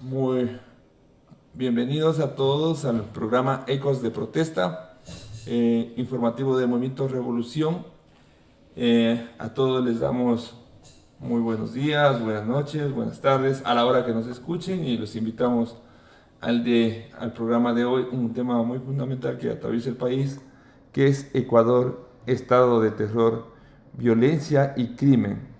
Muy bienvenidos a todos al programa Ecos de Protesta, informativo del Movimiento Revolución. A todos les damos muy buenos días, buenas noches, buenas tardes, a la hora que nos escuchen y los invitamos al programa de hoy, un tema muy fundamental que atraviesa el país, que es Ecuador, estado de terror, violencia y crimen.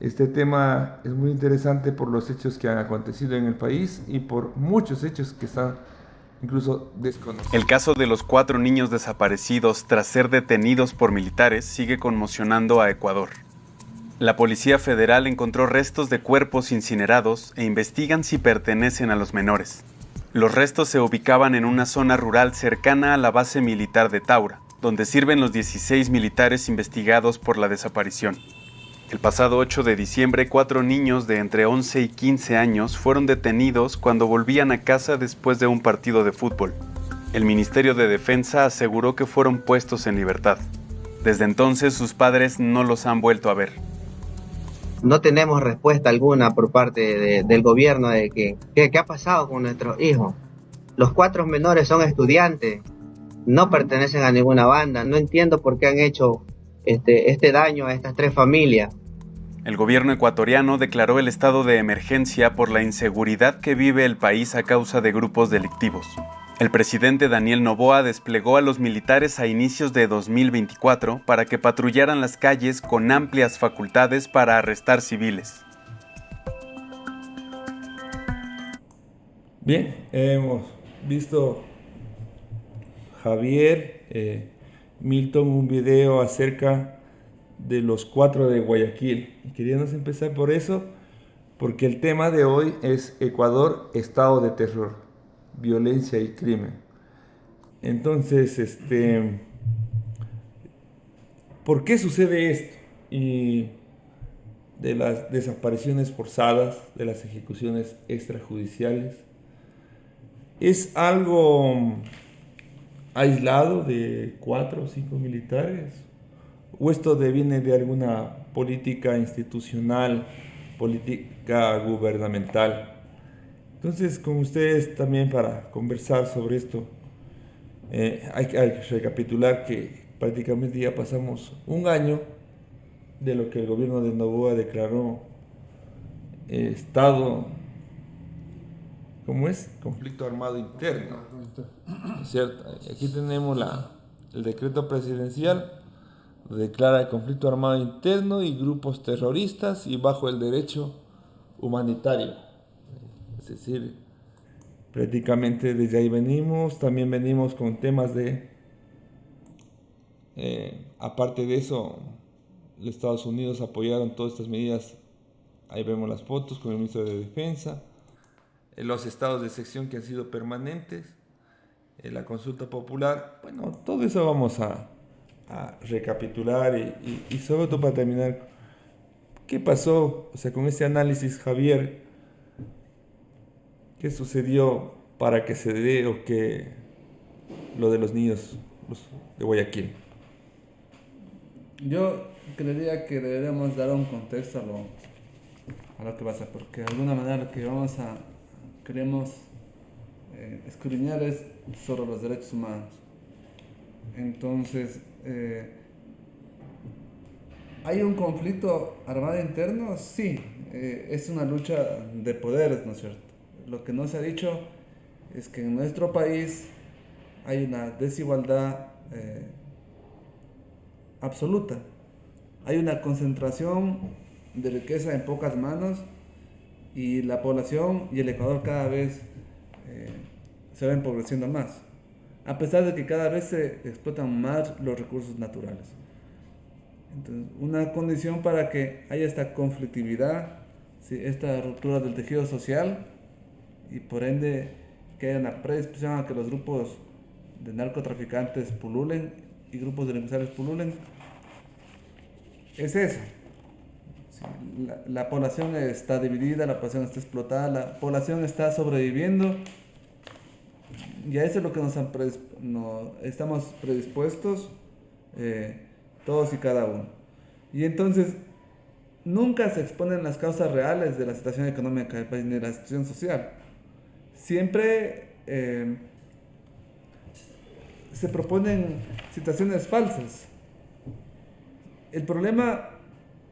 Este tema es muy interesante por los hechos que han acontecido en el país y por muchos hechos que están incluso desconocidos. El caso de los 4 niños desaparecidos tras ser detenidos por militares sigue conmocionando a Ecuador. La Policía Federal encontró restos de cuerpos incinerados e investigan si pertenecen a los menores. Los restos se ubicaban en una zona rural cercana a la base militar de Taura, donde sirven los 16 militares investigados por la desaparición. El pasado 8 de diciembre, 4 niños de entre 11 y 15 años fueron detenidos cuando volvían a casa después de un partido de fútbol. El Ministerio de Defensa aseguró que fueron puestos en libertad. Desde entonces, sus padres no los han vuelto a ver. No tenemos respuesta alguna por parte del gobierno de qué ha pasado con nuestros hijos. Los 4 menores son estudiantes, no pertenecen a ninguna banda. No entiendo por qué han hecho este daño a estas 3 familias. El gobierno ecuatoriano declaró el estado de emergencia por la inseguridad que vive el país a causa de grupos delictivos. El presidente Daniel Noboa desplegó a los militares a inicios de 2024 para que patrullaran las calles con amplias facultades para arrestar civiles. Bien, hemos visto Javier, Milton, un video acerca de los 4 de Guayaquil. Y queríamos empezar por eso, porque el tema de hoy es Ecuador, estado de terror, violencia y crimen. Entonces, ¿por qué sucede esto? Y de las desapariciones forzadas, de las ejecuciones extrajudiciales, ¿es algo aislado de 4 o 5 militares? ¿O esto deviene de alguna política institucional, política gubernamental? Entonces, con ustedes también para conversar sobre esto, hay que recapitular que prácticamente ya pasamos un año de lo que el gobierno de Noboa declaró estado, ¿cómo es? Conflicto armado interno, ¿cierto? Aquí tenemos el decreto presidencial, declara el conflicto armado interno y grupos terroristas y bajo el derecho humanitario. Es decir, prácticamente desde ahí venimos, también venimos con temas aparte de eso, los Estados Unidos apoyaron todas estas medidas, ahí vemos las fotos con el ministro de Defensa, los estados de sección que han sido permanentes, la consulta popular, bueno, todo eso vamos a recapitular y sobre todo para terminar, ¿qué pasó? O sea, con este análisis, Javier, ¿qué sucedió para que se dé o que lo de los niños de Guayaquil? Yo creería que deberíamos dar un contexto a lo que pasa, porque de alguna manera lo que queremos escudriñar es sobre los derechos humanos. Entonces, ¿hay un conflicto armado interno? Sí, es una lucha de poderes, ¿no es cierto? Lo que no se ha dicho es que en nuestro país hay una desigualdad absoluta. Hay una concentración de riqueza en pocas manos y la población y el Ecuador cada vez se va empobreciendo más, a pesar de que cada vez se explotan más los recursos naturales. Entonces, una condición para que haya esta conflictividad, ¿sí?, esta ruptura del tejido social y por ende que haya una predisposición a que los grupos de narcotraficantes pululen y grupos delincuenciales pululen, es eso. Sí, la población está dividida, la población está explotada, la población está sobreviviendo y a eso es lo que estamos predispuestos todos y cada uno. Y entonces nunca se exponen las causas reales de la situación económica del país ni de la situación social. Siempre se proponen situaciones falsas. El problema,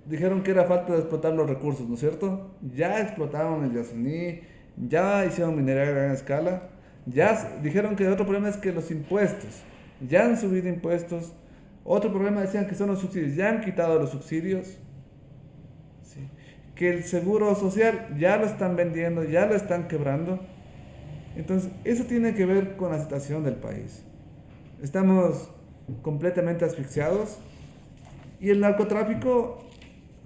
dijeron que era falta de explotar los recursos, ¿no es cierto? Ya explotaron el Yasuní, ya hicieron minería a gran escala, dijeron que otro problema es que los impuestos, ya han subido impuestos. Otro problema decían que son los subsidios, ya han quitado los subsidios. ¿Sí? Que el seguro social ya lo están vendiendo, ya lo están quebrando. Entonces, eso tiene que ver con la situación del país. Estamos completamente asfixiados y el narcotráfico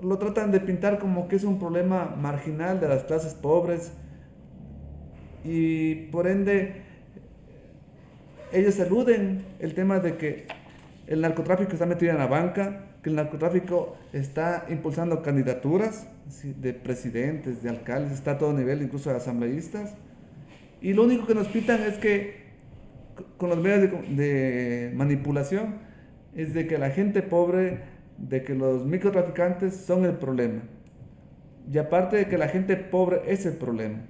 lo tratan de pintar como que es un problema marginal de las clases pobres y por ende ellos eluden el tema de que el narcotráfico está metido en la banca, que el narcotráfico está impulsando candidaturas, ¿sí?, de presidentes, de alcaldes, está a todo nivel, incluso de asambleístas. Y lo único que nos pintan es que con los medios de manipulación es de que la gente pobre, de que los microtraficantes son el problema. Y aparte de que la gente pobre es el problema.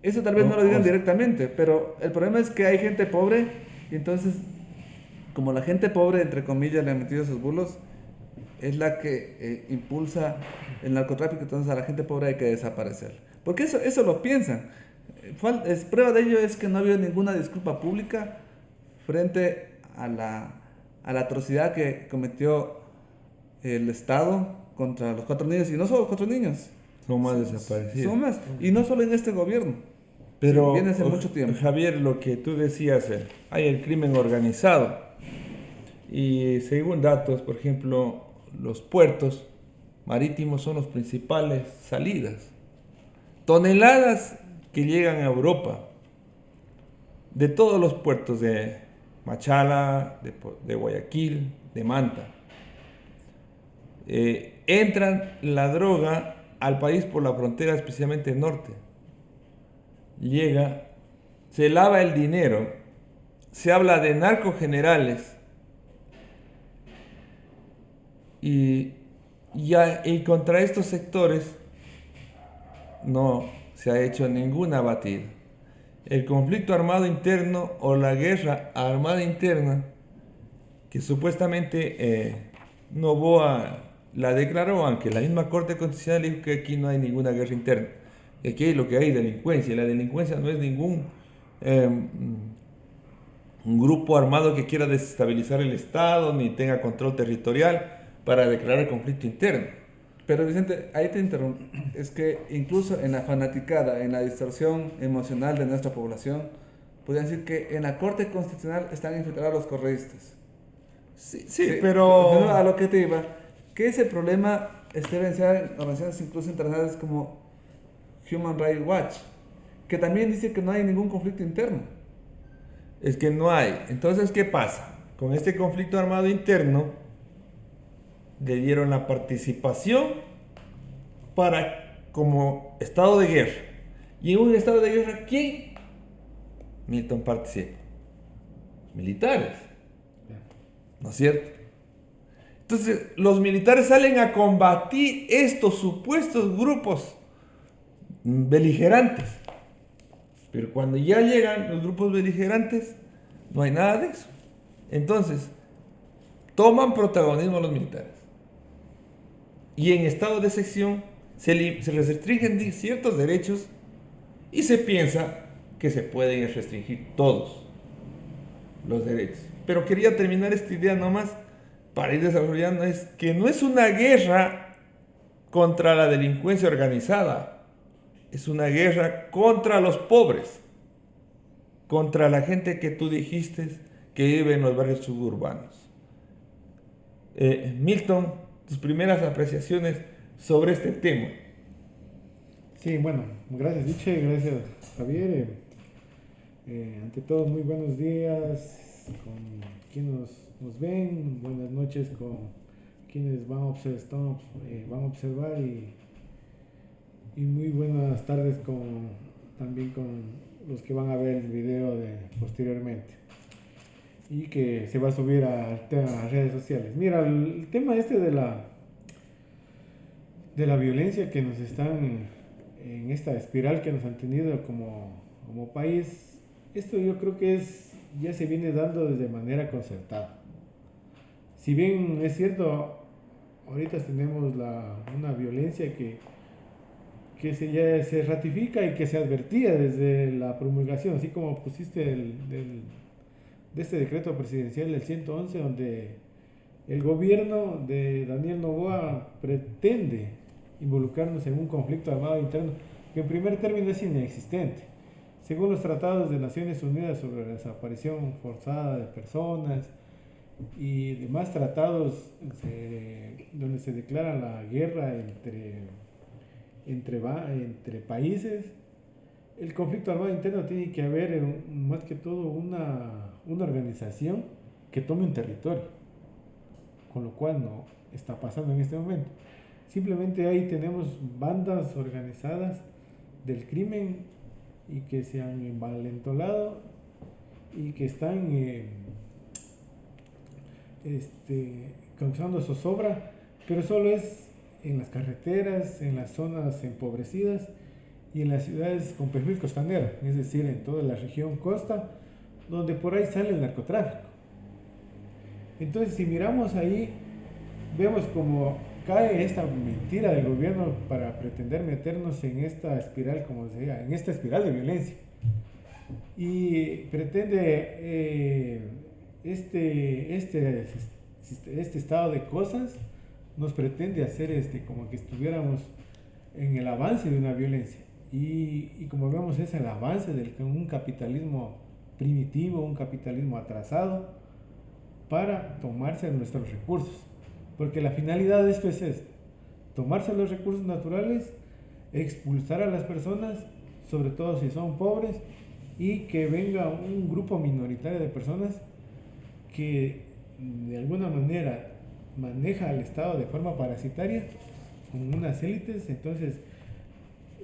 Eso tal vez no lo digan directamente, pero el problema es que hay gente pobre y entonces, como la gente pobre, entre comillas, le han metido esos bulos, es la que impulsa el narcotráfico, entonces a la gente pobre hay que desaparecer. Porque eso lo piensan. Prueba de ello es que no ha habido ninguna disculpa pública frente a la atrocidad que cometió el Estado contra los 4 niños, y no solo 4 niños. Son más desaparecidos. Son más, y no solo en este gobierno. Pero, viene hace mucho tiempo. Javier, lo que tú decías, hay el crimen organizado. Y según datos, por ejemplo, los puertos marítimos son los principales salidas. Toneladas que llegan a Europa de todos los puertos de Machala, de Guayaquil, de Manta. Entran la droga al país por la frontera, especialmente norte. Llega, se lava el dinero, se habla de narcogenerales y contra estos sectores no se ha hecho ninguna batida. El conflicto armado interno o la guerra armada interna, que supuestamente Noboa la declaró, aunque la misma Corte Constitucional dijo que aquí no hay ninguna guerra interna. Aquí lo que hay es delincuencia. La delincuencia no es ningún un grupo armado que quiera desestabilizar el Estado ni tenga control territorial para declarar conflicto interno. Pero Vicente, ahí te interrumpo. Es que incluso en la fanaticada, en la distorsión emocional de nuestra población, podrían decir que en la Corte Constitucional están infiltrados los correístas. Sí, pero A lo que te iba, que ese problema esté evidenciado en organizaciones incluso internacionales como Human Rights Watch, que también dice que no hay ningún conflicto interno. Es que no hay. Entonces, ¿qué pasa? Con este conflicto armado interno, le dieron la participación como estado de guerra. Y en un estado de guerra, ¿quién? Milton participa. Militares. ¿No es cierto? Entonces, los militares salen a combatir estos supuestos grupos beligerantes. Pero cuando ya llegan los grupos beligerantes, no hay nada de eso. Entonces, toman protagonismo los militares. Y en estado de excepción se restringen ciertos derechos y se piensa que se pueden restringir todos los derechos. Pero quería terminar esta idea nomás para ir desarrollando, es que no es una guerra contra la delincuencia organizada, es una guerra contra los pobres, contra la gente que tú dijiste que vive en los barrios suburbanos. Milton, tus primeras apreciaciones sobre este tema. Sí, bueno, gracias Diche, gracias Javier. Ante todo, muy buenos días con quienes nos ven, buenas noches con quienes van a observar y muy buenas tardes también con los que van a ver el video posteriormente y que se va a subir a redes sociales. Mira, el tema este de la violencia que nos están en esta espiral que nos han tenido como país. Esto yo creo que ya se viene dando de manera concertada. Si bien es cierto, ahorita tenemos una violencia que ya se ratifica y que se advertía desde la promulgación, así como pusiste de este decreto presidencial del 111, donde el gobierno de Daniel Noboa pretende involucrarnos en un conflicto armado interno que en primer término es inexistente. Según los tratados de Naciones Unidas sobre la desaparición forzada de personas y demás tratados donde se declara la guerra entre países, el conflicto armado interno tiene que haber más que todo una organización que tome un territorio, con lo cual no está pasando en este momento. Simplemente ahí tenemos bandas organizadas del crimen y que se han envalentolado y que están causando zozobra, pero solo es en las carreteras, en las zonas empobrecidas y en las ciudades con perfil costanero, es decir, en toda la región costa, donde por ahí sale el narcotráfico. Entonces, si miramos ahí, vemos como cae esta mentira del gobierno para pretender meternos en esta espiral, como decía, en esta espiral de violencia. Y pretende este estado de cosas nos pretende hacer como que estuviéramos en el avance de una violencia. Y como vemos, es el avance de un capitalismo primitivo, un capitalismo atrasado, para tomarse nuestros recursos. Porque la finalidad de esto es tomarse los recursos naturales, expulsar a las personas, sobre todo si son pobres, y que venga un grupo minoritario de personas que de alguna manera maneja al Estado de forma parasitaria, con unas élites. Entonces,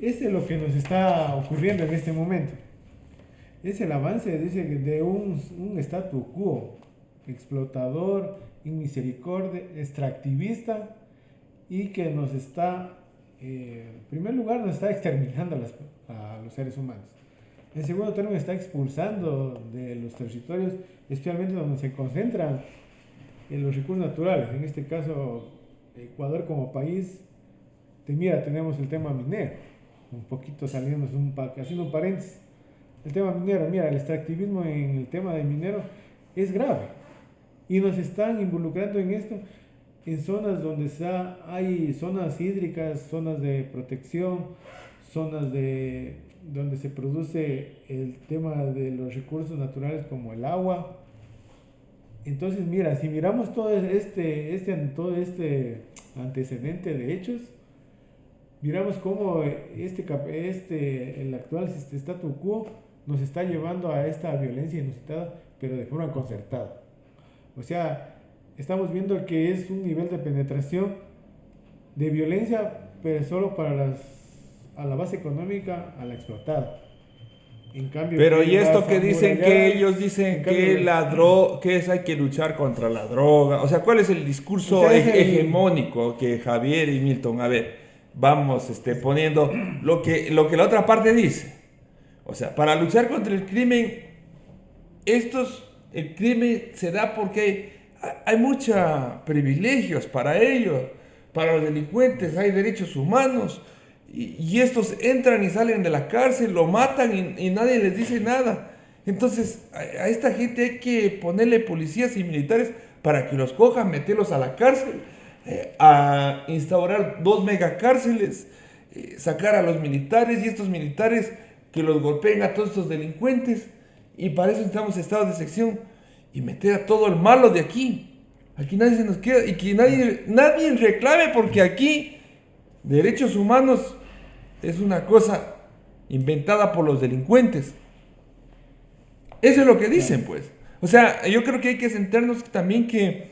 eso es lo que nos está ocurriendo en este momento. Es el avance, dice, de un statu quo explotador, inmisericordia, extractivista, y que nos está, en primer lugar, nos está exterminando a los seres humanos. En segundo término, está expulsando de los territorios, especialmente donde se concentran los recursos naturales. En este caso, Ecuador como país, tenemos el tema minero, un poquito haciendo un paréntesis. El tema minero, el extractivismo en el tema de minero es grave. Y nos están involucrando en esto, en zonas donde hay zonas hídricas, zonas de protección, zonas donde se produce el tema de los recursos naturales como el agua. Entonces, si miramos todo este antecedente de hechos, miramos cómo el actual statu quo nos está llevando a esta violencia inusitada, pero de forma concertada. O sea, estamos viendo que es un nivel de penetración de violencia, pero solo a la base económica, a la explotada. En cambio, pero y esto que dicen que ellos dicen que hay que luchar contra la droga, o sea, ¿cuál es el discurso hegemónico que Javier y Milton, a ver, vamos poniendo lo que la otra parte dice? O sea, para luchar contra el crimen, el crimen se da porque hay muchos privilegios para ellos, para los delincuentes, hay derechos humanos, y estos entran y salen de la cárcel, lo matan y nadie les dice nada. Entonces a esta gente hay que ponerle policías y militares para que los cojan, meterlos a la cárcel, a instaurar 2 megacárceles, sacar a los militares, y estos militares que los golpeen a todos estos delincuentes. Y para eso necesitamos estados de sección y meter a todo el malo de aquí. Aquí nadie se nos queda y que nadie reclame, porque aquí derechos humanos es una cosa inventada por los delincuentes. Eso es lo que dicen, pues. O sea, yo creo que hay que centrarnos también que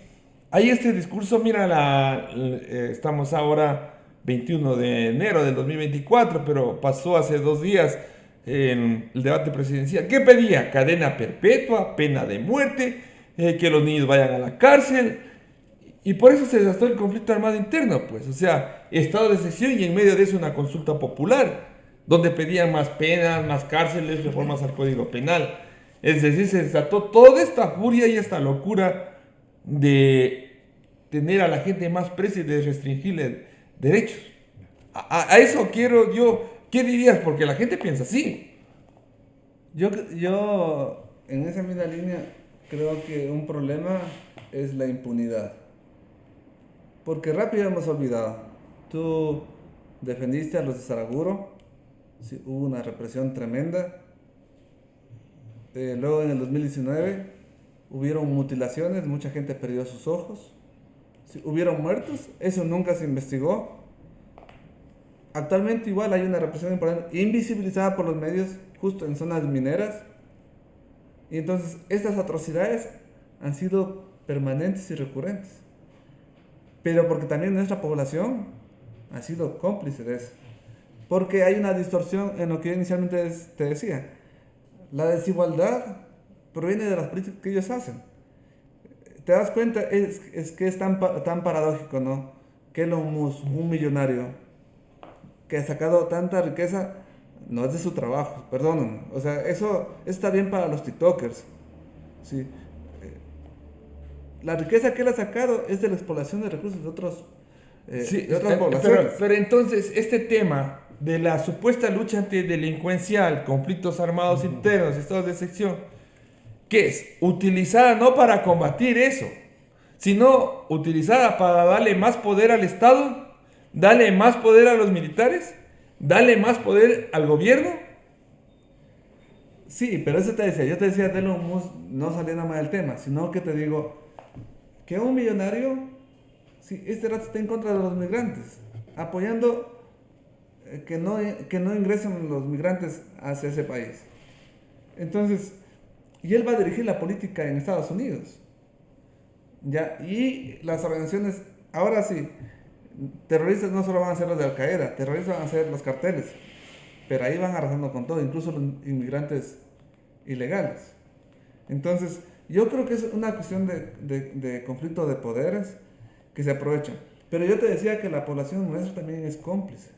hay este discurso. Estamos ahora 21 de enero del 2024, pero pasó hace 2 días en el debate presidencial. ¿Qué pedía? Cadena perpetua, pena de muerte, que los niños vayan a la cárcel. Y por eso se desató el conflicto armado interno, pues. O sea, estado de excepción y en medio de eso una consulta popular, donde pedían más penas, más cárceles, reformas al Código Penal. Es decir, se desató toda esta furia y esta locura de tener a la gente más presa y de restringirle derechos. A eso quiero yo. ¿Qué dirías? Porque la gente piensa así. Yo, en esa misma línea, creo que un problema es la impunidad. Porque rápido hemos olvidado. Tú defendiste a los de Saraguro, sí, hubo una represión tremenda. Luego en el 2019 hubieron mutilaciones, mucha gente perdió sus ojos. Sí, hubieron muertos, eso nunca se investigó. Actualmente igual hay una represión importante, invisibilizada por los medios, justo en zonas mineras. Y entonces estas atrocidades han sido permanentes y recurrentes. Pero porque también nuestra población ha sido cómplice de eso. Porque hay una distorsión en lo que yo inicialmente te decía. La desigualdad proviene de las políticas que ellos hacen. Te das cuenta, es que es tan paradójico, ¿no? Que Elon Musk, un millonario, que ha sacado tanta riqueza, no es de su trabajo, perdónenme. O sea, eso está bien para los TikTokers. ¿Sí? La riqueza que él ha sacado es de la explotación de recursos de de otras poblaciones. Pero entonces, este tema de la supuesta lucha antidelincuencial, conflictos armados internos, estados de excepción, ¿qué es? Utilizada no para combatir eso, sino utilizada para darle más poder al Estado, darle más poder a los militares, darle más poder al gobierno. Sí, pero eso te decía, yo te decía de Elon Musk, no saliendo más del tema, sino que te digo que un millonario, sí, este rato está en contra de los migrantes, apoyando que no ingresen los migrantes hacia ese país. Entonces, y él va a dirigir la política en Estados Unidos. ¿Ya? Y las organizaciones, ahora sí, terroristas no solo van a ser los de Al Qaeda, terroristas van a ser los carteles. Pero ahí van arrasando con todo, incluso los inmigrantes ilegales. Entonces, yo creo que es una cuestión de conflicto de poderes que se aprovechan. Pero yo te decía que la población nuestra también es cómplice.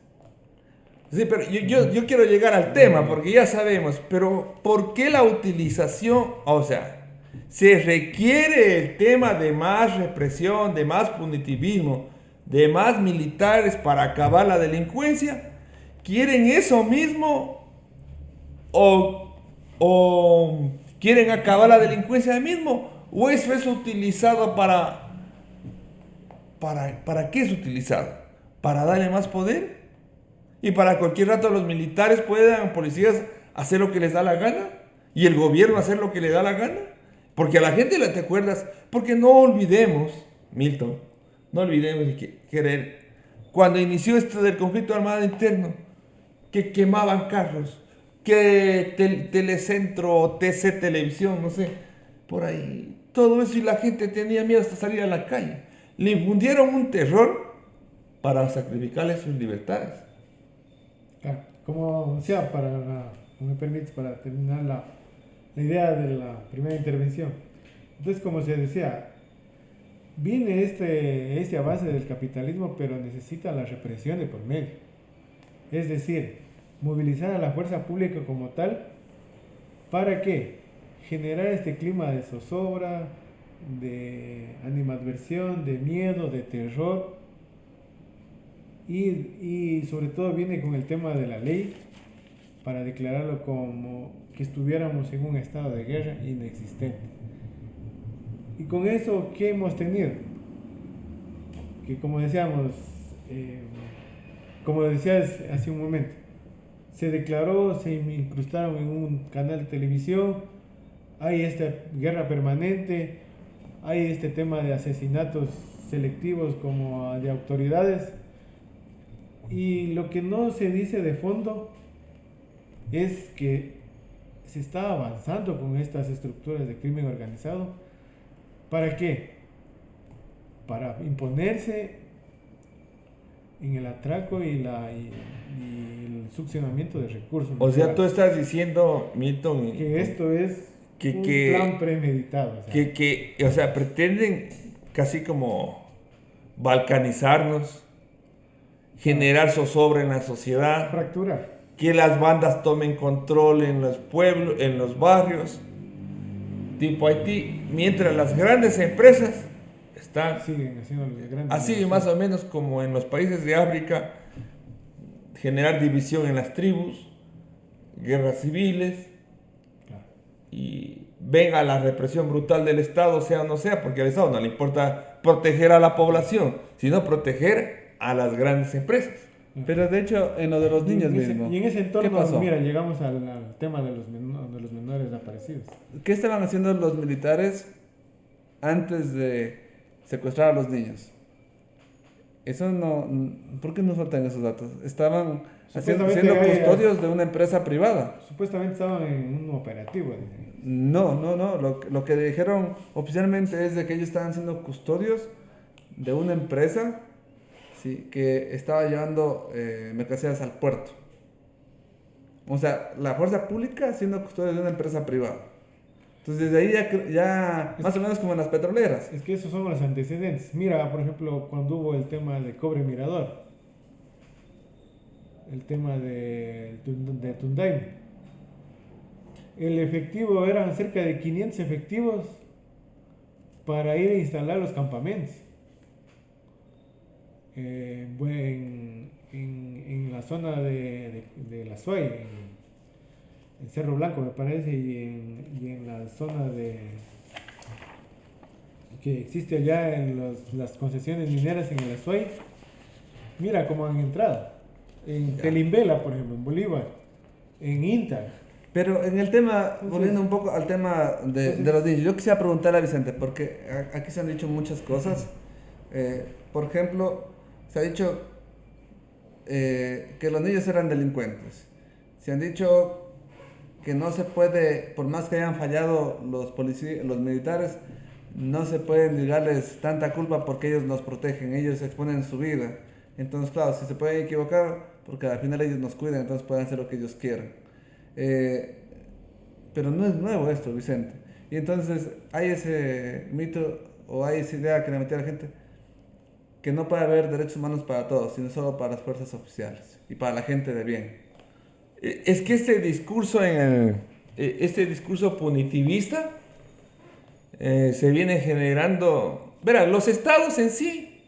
Sí, pero yo quiero llegar al tema, porque ya sabemos, pero ¿por qué la utilización? O sea, se requiere el tema de más represión, de más punitivismo, de más militares para acabar la delincuencia. ¿Quieren eso mismo o quieren acabar la delincuencia mismo? ¿O eso es utilizado para qué es utilizado? ¿Para darle más poder? Y para cualquier rato los militares puedan, policías, hacer lo que les da la gana. Y el gobierno hacer lo que le da la gana. Porque a la gente te acuerdas. Porque no olvidemos, Milton, no olvidemos querer. Cuando inició esto del conflicto armado interno, que quemaban carros, que Telecentro, TC Televisión, no sé, por ahí. Todo eso y la gente tenía miedo hasta salir a la calle. Le infundieron un terror para sacrificarle sus libertades. Como decía, me permites, para terminar la idea de la primera intervención. Entonces, como se decía, viene este avance del capitalismo, pero necesita la represión de por medio. Es decir, movilizar a la fuerza pública como tal, ¿para qué? Generar este clima de zozobra, de animadversión, de miedo, de terror. Y sobre todo viene con el tema de la ley para declararlo como que estuviéramos en un estado de guerra inexistente. Y con eso, ¿qué hemos tenido? Que como decíamos, como decías hace un momento, se declaró, se incrustaron en un canal de televisión, hay esta guerra permanente, hay este tema de asesinatos selectivos como de autoridades. Y lo que no se dice de fondo es que se está avanzando con estas estructuras de crimen organizado. ¿Para qué? Para imponerse en el atraco y el succionamiento de recursos. O sea, tú estás diciendo, Milton, que esto es un plan premeditado. O sea, pretenden casi como balcanizarnos, generar zozobra en la sociedad, Fractura. que las bandas tomen control en los pueblos, en los barrios, tipo Haití, mientras las grandes empresas están Siguen haciendo los grandes. así negocios. más o menos como en los países de África, generar división en las tribus, guerras civiles, Claro. y venga la represión brutal del Estado, sea o no sea, porque al Estado no le importa proteger a la población, sino proteger a las grandes empresas. Pero de hecho, en lo de los niños Y en ese- mismo. Y en ese ¿Qué entorno, pasó? mira, llegamos al tema de de los menores desaparecidos. ¿Qué estaban haciendo los militares antes de secuestrar a los niños? Eso no. ¿Por qué nos faltan esos datos? Estaban Supuestamente siendo hay- custodios de una empresa privada. Supuestamente estaban en un operativo. Dicen. No. Lo que dijeron oficialmente es de que ellos estaban siendo custodios de una empresa, sí, que estaba llevando mercancías al puerto. O sea, la fuerza pública siendo custodia de una empresa privada. Entonces, desde ahí ya más o menos como en las petroleras. Es que esos son los antecedentes. Mira, por ejemplo, cuando hubo el tema de Cobre Mirador, el tema de Tundaim, el efectivo eran cerca de 500 efectivos para ir a instalar los campamentos. En la zona de la SUAY, en Cerro Blanco me parece, y en la zona que existe allá en las concesiones mineras en el Azuay. Mira cómo han entrado. En Telimbela, por ejemplo, en Bolívar, en Inta. Pero en el tema, Entonces- volviendo un poco al tema de los niños, yo quisiera preguntarle a Vicente, porque aquí se han dicho muchas cosas. Por ejemplo, se ha dicho que los niños eran delincuentes. Se han dicho que no se puede, por más que hayan fallado los policías, los militares, no se puede negarles tanta culpa porque ellos nos protegen, ellos exponen su vida. Entonces, claro, si se pueden equivocar, porque al final ellos nos cuidan, entonces pueden hacer lo que ellos quieran. Pero no es nuevo esto, Vicente. Y entonces hay ese mito o hay esa idea que le metió a la gente que no puede haber derechos humanos para todos, sino solo para las fuerzas oficiales y para la gente de bien. Es que este discurso este discurso punitivista se viene generando. Verá, los estados en sí,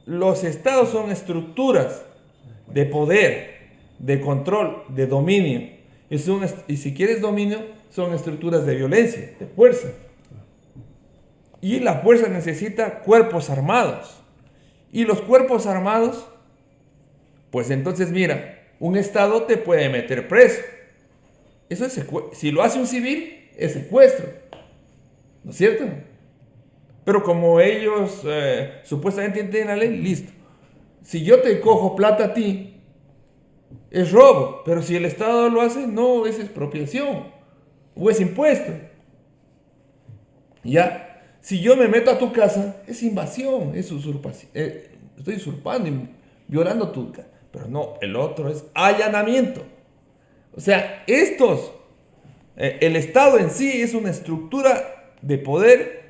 los estados son estructuras de poder, de control, de dominio. Y si quieres dominio, son estructuras de violencia, de fuerza. Y la fuerza necesita cuerpos armados. Y los cuerpos armados, pues entonces mira, un estado te puede meter preso. Eso es si lo hace un civil, es secuestro. ¿No es cierto? Pero como ellos supuestamente entienden la ley, listo. Si yo te cojo plata a ti, es robo. Pero si el Estado lo hace, no, es expropiación. O es impuesto. Ya. Si yo me meto a tu casa, es invasión, es usurpación. Estoy usurpando y violando tu casa. Pero no, el otro es allanamiento. O sea, el Estado en sí es una estructura de poder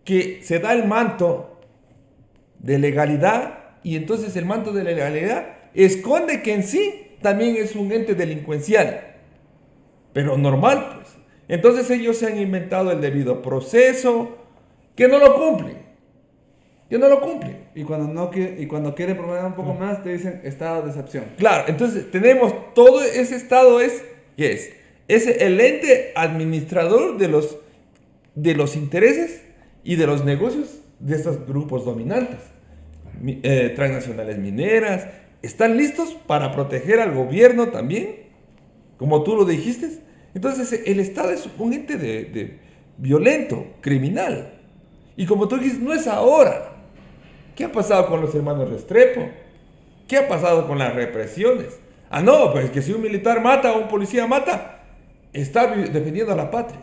que se da el manto de legalidad, y entonces el manto de legalidad esconde que en sí también es un ente delincuencial, pero normal, pues. Entonces ellos se han inventado el debido proceso, que no lo cumplen, Y cuando quieren problemar un poco más, te dicen estado de excepción. Claro, entonces tenemos todo ese estado ¿qué es? Es el ente administrador de los intereses y de los negocios de estos grupos dominantes. Transnacionales mineras, están listos para proteger al gobierno también, como tú lo dijiste. Entonces el Estado es un ente de violento, criminal. Y como tú dijiste, no es ahora. ¿Qué ha pasado con los hermanos Restrepo? ¿Qué ha pasado con las represiones? Ah, no, pues que si un militar mata o un policía mata, está defendiendo a la patria.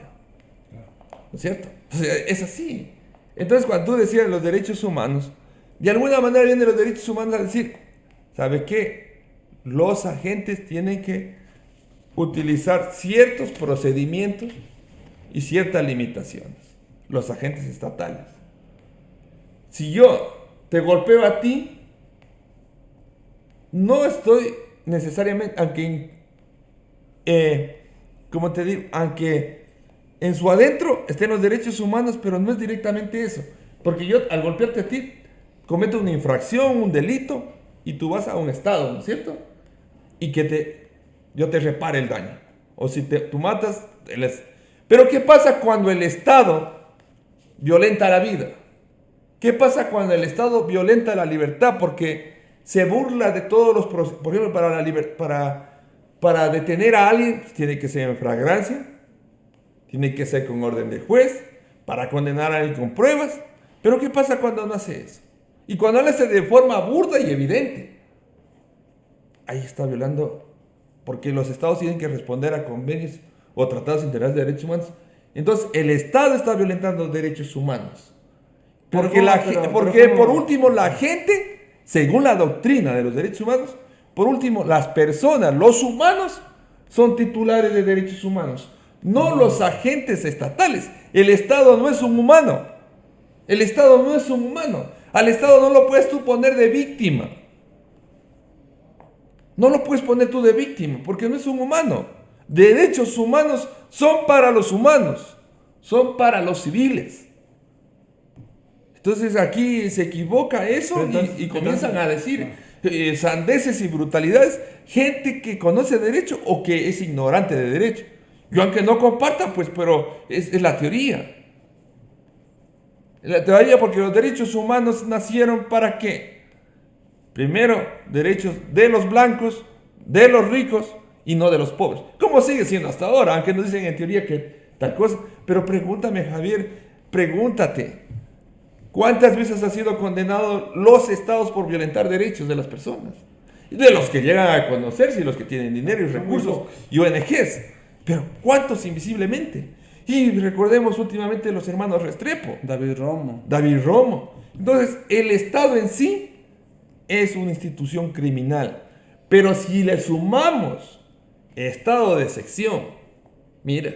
¿No es cierto? O sea, es así. Entonces, cuando tú decías los derechos humanos, de alguna manera vienen los derechos humanos a decir, ¿sabe qué? Los agentes tienen que utilizar ciertos procedimientos y ciertas limitaciones. Los agentes estatales. Si yo te golpeo a ti, no estoy necesariamente, aunque, como te digo, aunque en su adentro estén los derechos humanos, pero no es directamente eso. Porque yo, al golpearte a ti, cometo una infracción, un delito, y tú vas a un estado, ¿no es cierto? Y yo te repare el daño. O si tú matas, pero ¿qué pasa cuando el Estado violenta la vida? ¿Qué pasa cuando el Estado violenta la libertad? Porque se burla de todos los procesos. Por ejemplo, para detener a alguien, tiene que ser en flagrancia, tiene que ser con orden del juez, para condenar a alguien con pruebas. Pero ¿qué pasa cuando no hace eso? Y cuando lo hace de forma burda y evidente. Ahí está violando, porque los estados tienen que responder a convenios o tratados internacionales de derechos humanos. Entonces, el Estado está violentando derechos humanos. Porque, por último, la gente, según la doctrina de los derechos humanos, por último, las personas, los humanos, son titulares de derechos humanos, no los agentes estatales. El Estado no es un humano. El Estado no es un humano. Al Estado no lo puedes tú poner de víctima. No lo puedes poner tú de víctima, porque no es un humano. Derechos humanos son para los humanos, son para los civiles. Entonces aquí se equivoca eso y comienzan a decir sandeces y brutalidades, gente que conoce derecho o que es ignorante de derecho. Yo aunque no comparta, pues, pero es la teoría. La teoría, porque los derechos humanos nacieron ¿para qué? Primero, derechos de los blancos, de los ricos y no de los pobres. Como sigue siendo hasta ahora, aunque nos dicen en teoría que tal cosa. Pero pregúntame, Javier, pregúntate, ¿cuántas veces han sido condenados los estados por violentar derechos de las personas? De los que llegan a conocerse y los que tienen dinero y recursos y ONGs. Pero ¿cuántos invisiblemente? Y recordemos últimamente los hermanos Restrepo. David Romo. Entonces, el Estado en sí es una institución criminal. Pero si le sumamos estado de sección, mira,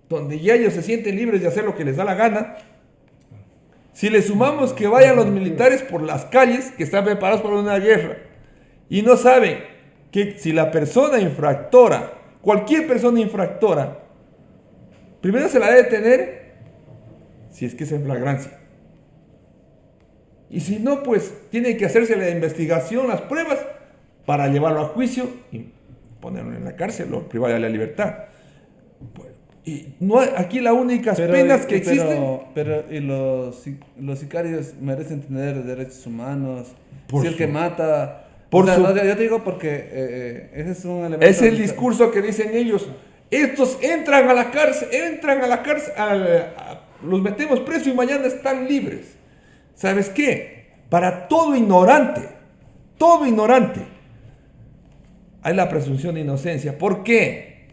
donde ya ellos se sienten libres de hacer lo que les da la gana, si le sumamos que vayan los militares por las calles, que están preparados para una guerra, y no saben que si la persona infractora, cualquier persona infractora, primero se la debe detener si es que es en flagrancia. Y si no, pues tiene que hacerse la investigación, las pruebas, para llevarlo a juicio y ponerlo en la cárcel o privarle de la libertad. Bueno, y no, aquí las únicas penas que existen... Pero ¿y los sicarios merecen tener derechos humanos? Por si el que mata... yo te digo porque ese es un elemento... Es el discurso que dicen ellos. Estos entran a la cárcel, los metemos presos y mañana están libres. ¿Sabes qué? Para todo ignorante, hay la presunción de inocencia. ¿Por qué?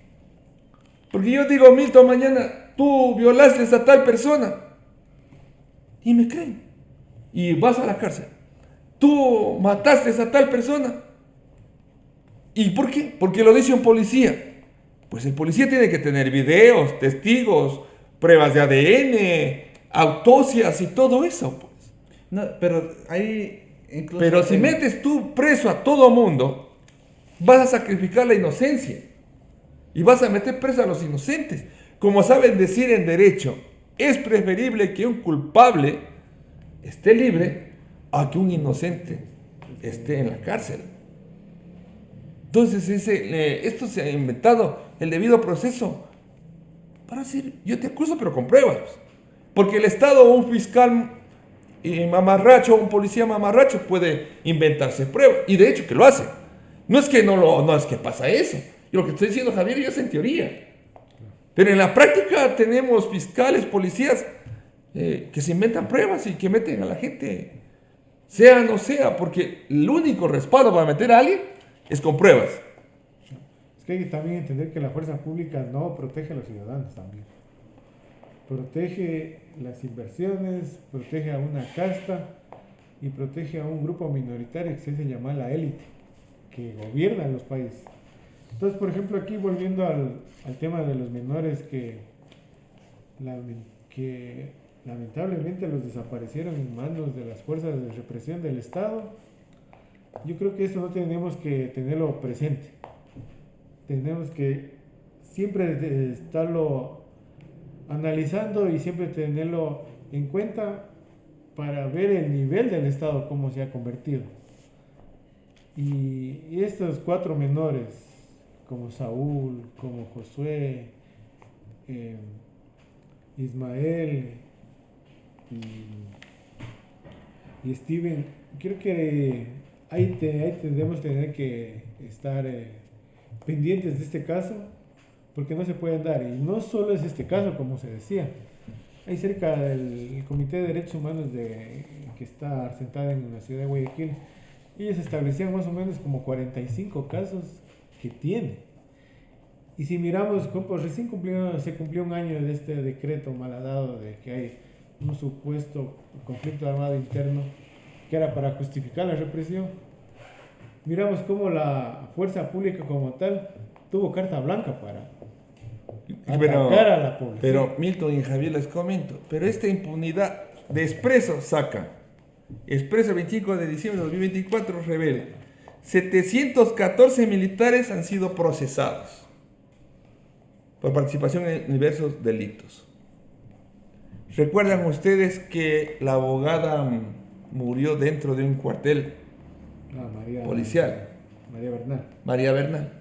Porque yo digo, Milton, mañana tú violaste a tal persona y me creen y vas a la cárcel. Tú mataste a tal persona. ¿Y por qué? Porque lo dice un policía. Pues el policía tiene que tener videos, testigos, pruebas de ADN, autopsias y todo eso. No, pero hay incluso... Pero si metes tú preso a todo mundo, vas a sacrificar la inocencia y vas a meter preso a los inocentes. Como saben decir en derecho, es preferible que un culpable esté libre a que un inocente esté en la cárcel. Entonces esto se ha inventado el debido proceso para decir, yo te acuso pero con pruebas. Porque el Estado o un fiscal mamarracho, un policía mamarracho puede inventarse pruebas, y de hecho que lo hace. No es que no es que pasa eso. Y lo que estoy diciendo, Javier, yo es en teoría. Pero en la práctica tenemos fiscales, policías que se inventan pruebas y que meten a la gente, sea o no sea, porque el único respaldo para meter a alguien es con pruebas. Es que hay que también entender que la fuerza pública no protege a los ciudadanos también. Protege las inversiones, protege a una casta y protege a un grupo minoritario que se hace llamar la élite, que gobierna los países. Entonces, por ejemplo, aquí volviendo al tema de los menores que lamentablemente los desaparecieron en manos de las fuerzas de represión del Estado. Yo creo que esto no tenemos que tenerlo presente. Tenemos que siempre estarlo analizando y siempre tenerlo en cuenta para ver el nivel del Estado, cómo se ha convertido. Y estos 4 menores, como Saúl, como Josué, Ismael y Steven, creo que ahí tendremos que tener que estar pendientes de este caso, porque no se pueden dar. Y no solo es este caso, como se decía. Hay cerca del Comité de Derechos Humanos que está asentada en la ciudad de Guayaquil. Ellos establecían más o menos como 45 casos que tiene. Y si miramos, pues recién se cumplió un año de este decreto malhadado de que hay un supuesto conflicto armado interno que era para justificar la represión. Miramos cómo la fuerza pública como tal tuvo carta blanca para atacar a la población. Pero Milton y Javier les comento, pero esta impunidad de Expreso saca. Expreso 25 de diciembre de 2024 revela 714 militares han sido procesados por participación en diversos delitos. ¿Recuerdan ustedes que la abogada murió dentro de un cuartel policial? María Bernal.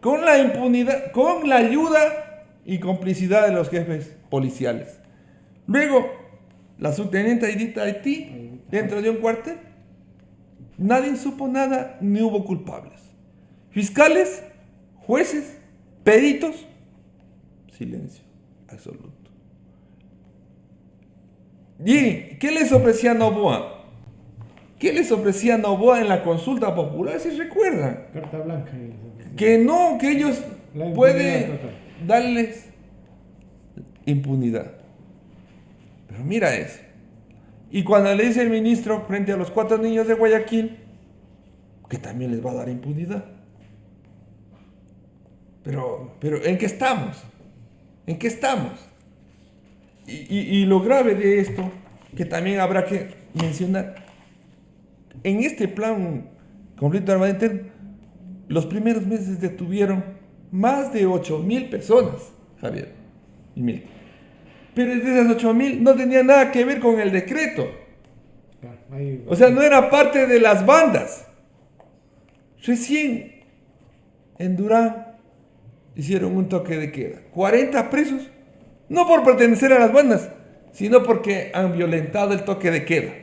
Con la impunidad, con la ayuda y complicidad de los jefes policiales. Luego, la subteniente Aidita Haití, dentro de un cuartel. Nadie supo nada, ni hubo culpables. Fiscales, jueces, peritos, silencio absoluto. ¿Y qué les ofrecía Noboa? ¿Qué les ofrecía Noboa en la consulta popular? ¿Se recuerdan? Carta blanca. Que no, que ellos pueden darles impunidad. Pero mira eso. Y cuando le dice el ministro frente a los 4 niños de Guayaquil, que también les va a dar impunidad. Pero ¿en qué estamos? ¿En qué estamos? Y lo grave de esto, que también habrá que mencionar, en este plan conflicto armado interno, los primeros meses detuvieron más de 8,000 personas, Javier y Milton. Pero de esas 8,000 no tenía nada que ver con el decreto. O sea, no era parte de las bandas. Recién en Durán hicieron un toque de queda. 40 presos, no por pertenecer a las bandas, sino porque han violentado el toque de queda.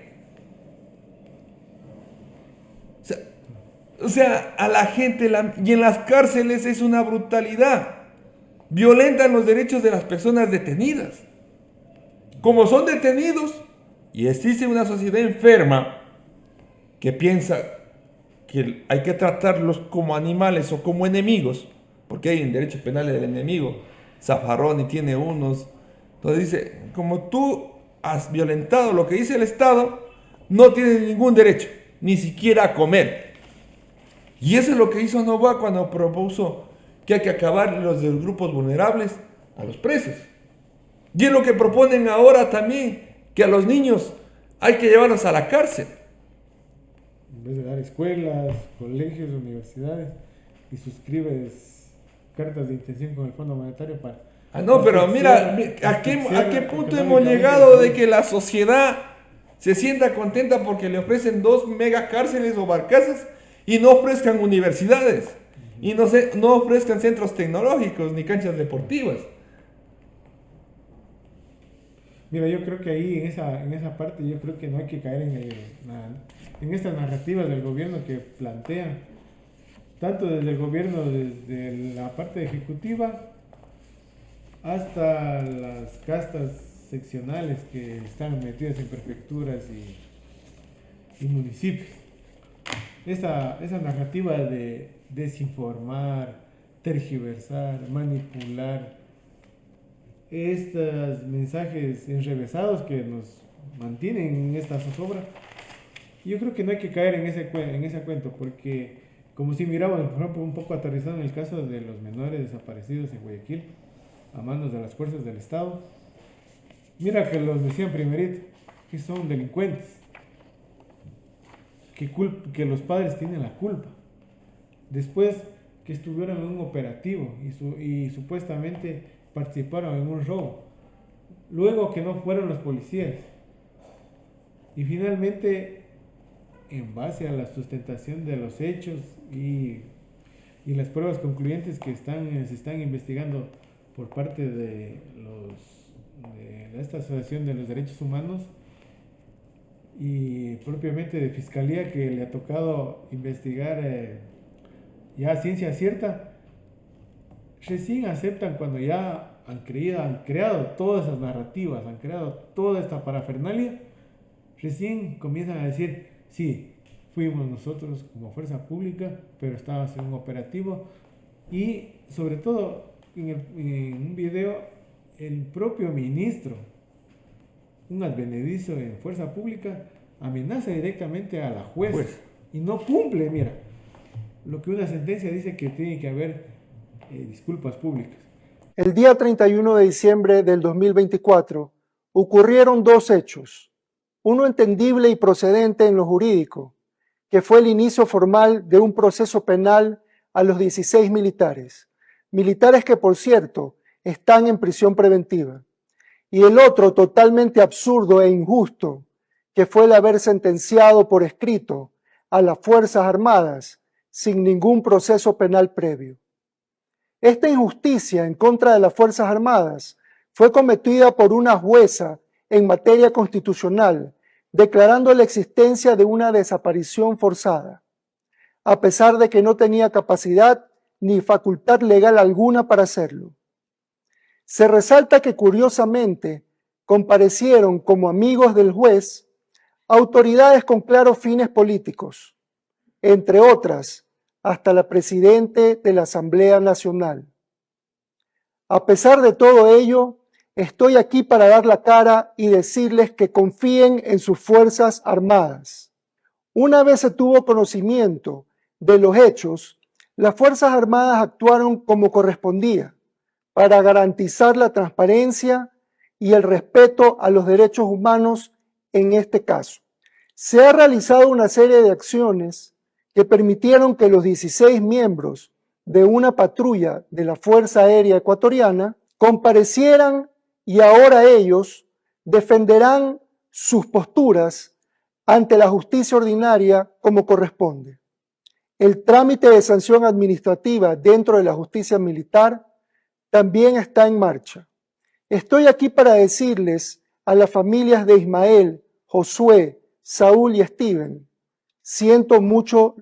O sea, a la gente, y en las cárceles es una brutalidad. Violentan los derechos de las personas detenidas. Como son detenidos, y existe una sociedad enferma que piensa que hay que tratarlos como animales o como enemigos, porque hay en derecho penal el enemigo, Zaffaroni tiene unos. Entonces dice, como tú has violentado lo que dice el Estado, no tienes ningún derecho, ni siquiera a comer. Y eso es lo que hizo Noboa cuando propuso que hay que acabar los de los grupos vulnerables a los presos. Y es lo que proponen ahora también, que a los niños hay que llevarlos a la cárcel. En vez de dar escuelas, colegios, universidades, y suscribes cartas de intención con el Fondo Monetario para... No, pero mira, ¿a qué punto hemos llegado de que la sociedad se sienta contenta porque le ofrecen 2 megacárceles o barcazas y no ofrezcan universidades, y no ofrezcan centros tecnológicos ni canchas deportivas? Mira, yo creo que ahí, en esa parte, yo creo que no hay que caer en estas narrativas del gobierno que plantean, tanto desde el gobierno, desde la parte ejecutiva, hasta las castas seccionales que están metidas en prefecturas y municipios. Esa narrativa de desinformar, tergiversar, manipular, estos mensajes enrevesados que nos mantienen en esta zozobra, yo creo que no hay que caer en ese cuento, porque como si miramos, por ejemplo, un poco aterrizado en el caso de los menores desaparecidos en Guayaquil a manos de las fuerzas del Estado, Mira que los decían primerito, que son delincuentes, que los padres tienen la culpa. Después que estuvieron en un operativo y supuestamente participaron en un robo. Luego que no fueron los policías. Y finalmente, en base a la sustentación de los hechos y las pruebas concluyentes que se están investigando por parte de esta Asociación de los Derechos Humanos y propiamente de Fiscalía, que le ha tocado investigar ya a ciencia cierta, recién aceptan cuando ya han creado todas esas narrativas, han creado toda esta parafernalia, recién comienzan a decir, sí, fuimos nosotros como fuerza pública, pero estábamos en un operativo. Y sobre todo, en un video, el propio ministro, un advenedizo en fuerza pública, amenaza directamente a la juez y no cumple, mira, lo que una sentencia dice que tiene que haber disculpas públicas. El día 31 de diciembre del 2024 ocurrieron dos hechos, uno entendible y procedente en lo jurídico, que fue el inicio formal de un proceso penal a los 16 militares que por cierto están en prisión preventiva, y el otro totalmente absurdo e injusto, que fue el haber sentenciado por escrito a las Fuerzas Armadas sin ningún proceso penal previo. Esta injusticia en contra de las Fuerzas Armadas fue cometida por una jueza en materia constitucional, declarando la existencia de una desaparición forzada, a pesar de que no tenía capacidad ni facultad legal alguna para hacerlo. Se resalta que curiosamente comparecieron como amigos del juez autoridades con claros fines políticos, entre otras, hasta la presidente de la Asamblea Nacional. A pesar de todo ello, estoy aquí para dar la cara y decirles que confíen en sus Fuerzas Armadas. Una vez se tuvo conocimiento de los hechos, las Fuerzas Armadas actuaron como correspondía para garantizar la transparencia y el respeto a los derechos humanos en este caso. Se ha realizado una serie de acciones que permitieron que los 16 miembros de una patrulla de la Fuerza Aérea Ecuatoriana comparecieran y ahora ellos defenderán sus posturas ante la justicia ordinaria como corresponde. El trámite de sanción administrativa dentro de la justicia militar también está en marcha. Estoy aquí para decirles a las familias de Ismael, Josué, Saúl y Steven, siento mucho.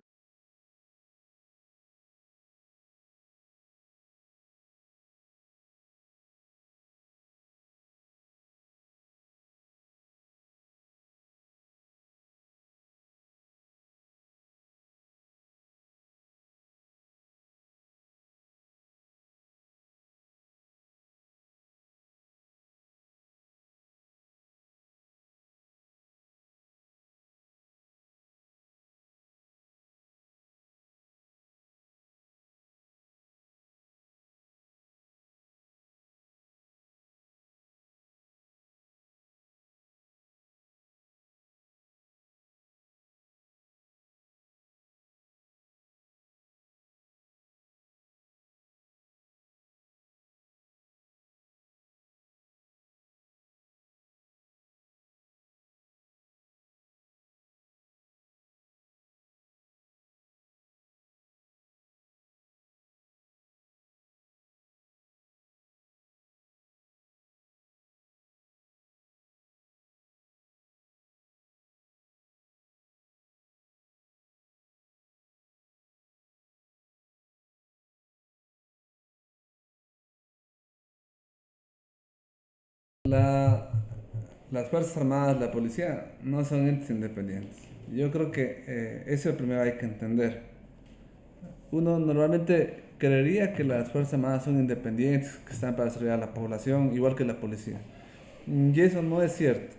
Las Fuerzas Armadas, la policía, no son entes independientes. Yo creo que eso primero hay que entender. Uno normalmente creería que las Fuerzas Armadas son independientes, que están para servir a la población, igual que la policía. Y eso no es cierto.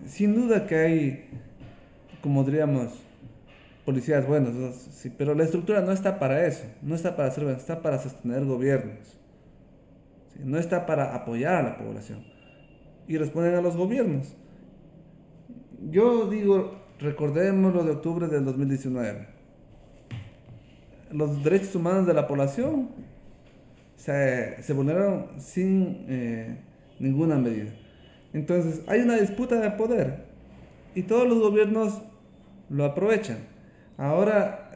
Sin duda que hay, como diríamos, policías buenos, ¿no? Sí, pero la estructura no está para eso, no está para servir, está para sostener gobiernos, ¿sí? No está para apoyar a la población. y responden a los gobiernos. Yo digo, recordemos lo de octubre del 2019. Los derechos humanos de la población se vulneraron sin ninguna medida. Entonces, hay una disputa de poder y todos los gobiernos lo aprovechan. Ahora,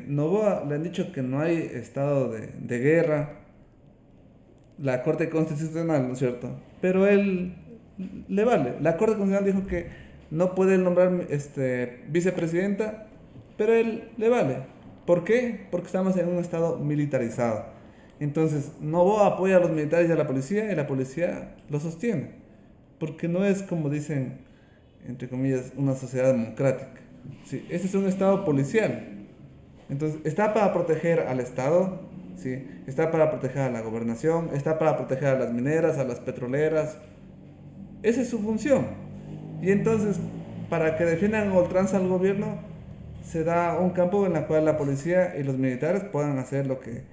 Noboa le han dicho que no hay estado de guerra, la Corte Constitucional, ¿no es cierto? Pero él le vale. La Corte Constitucional dijo que no puede nombrar vicepresidenta, pero él le vale. ¿Por qué? Porque estamos en un estado militarizado. Entonces, Noboa apoya a los militares y a la policía, y la policía lo sostiene. Porque no es, como dicen, entre comillas, una sociedad democrática. Sí, este es un estado policial. Entonces, está para proteger al Estado, ¿sí? Está para proteger a la gobernación, está para proteger a las mineras, a las petroleras. Esa es su función. Y entonces, para que defiendan a ultranza al gobierno, se da un campo en el cual la policía y los militares puedan hacer lo que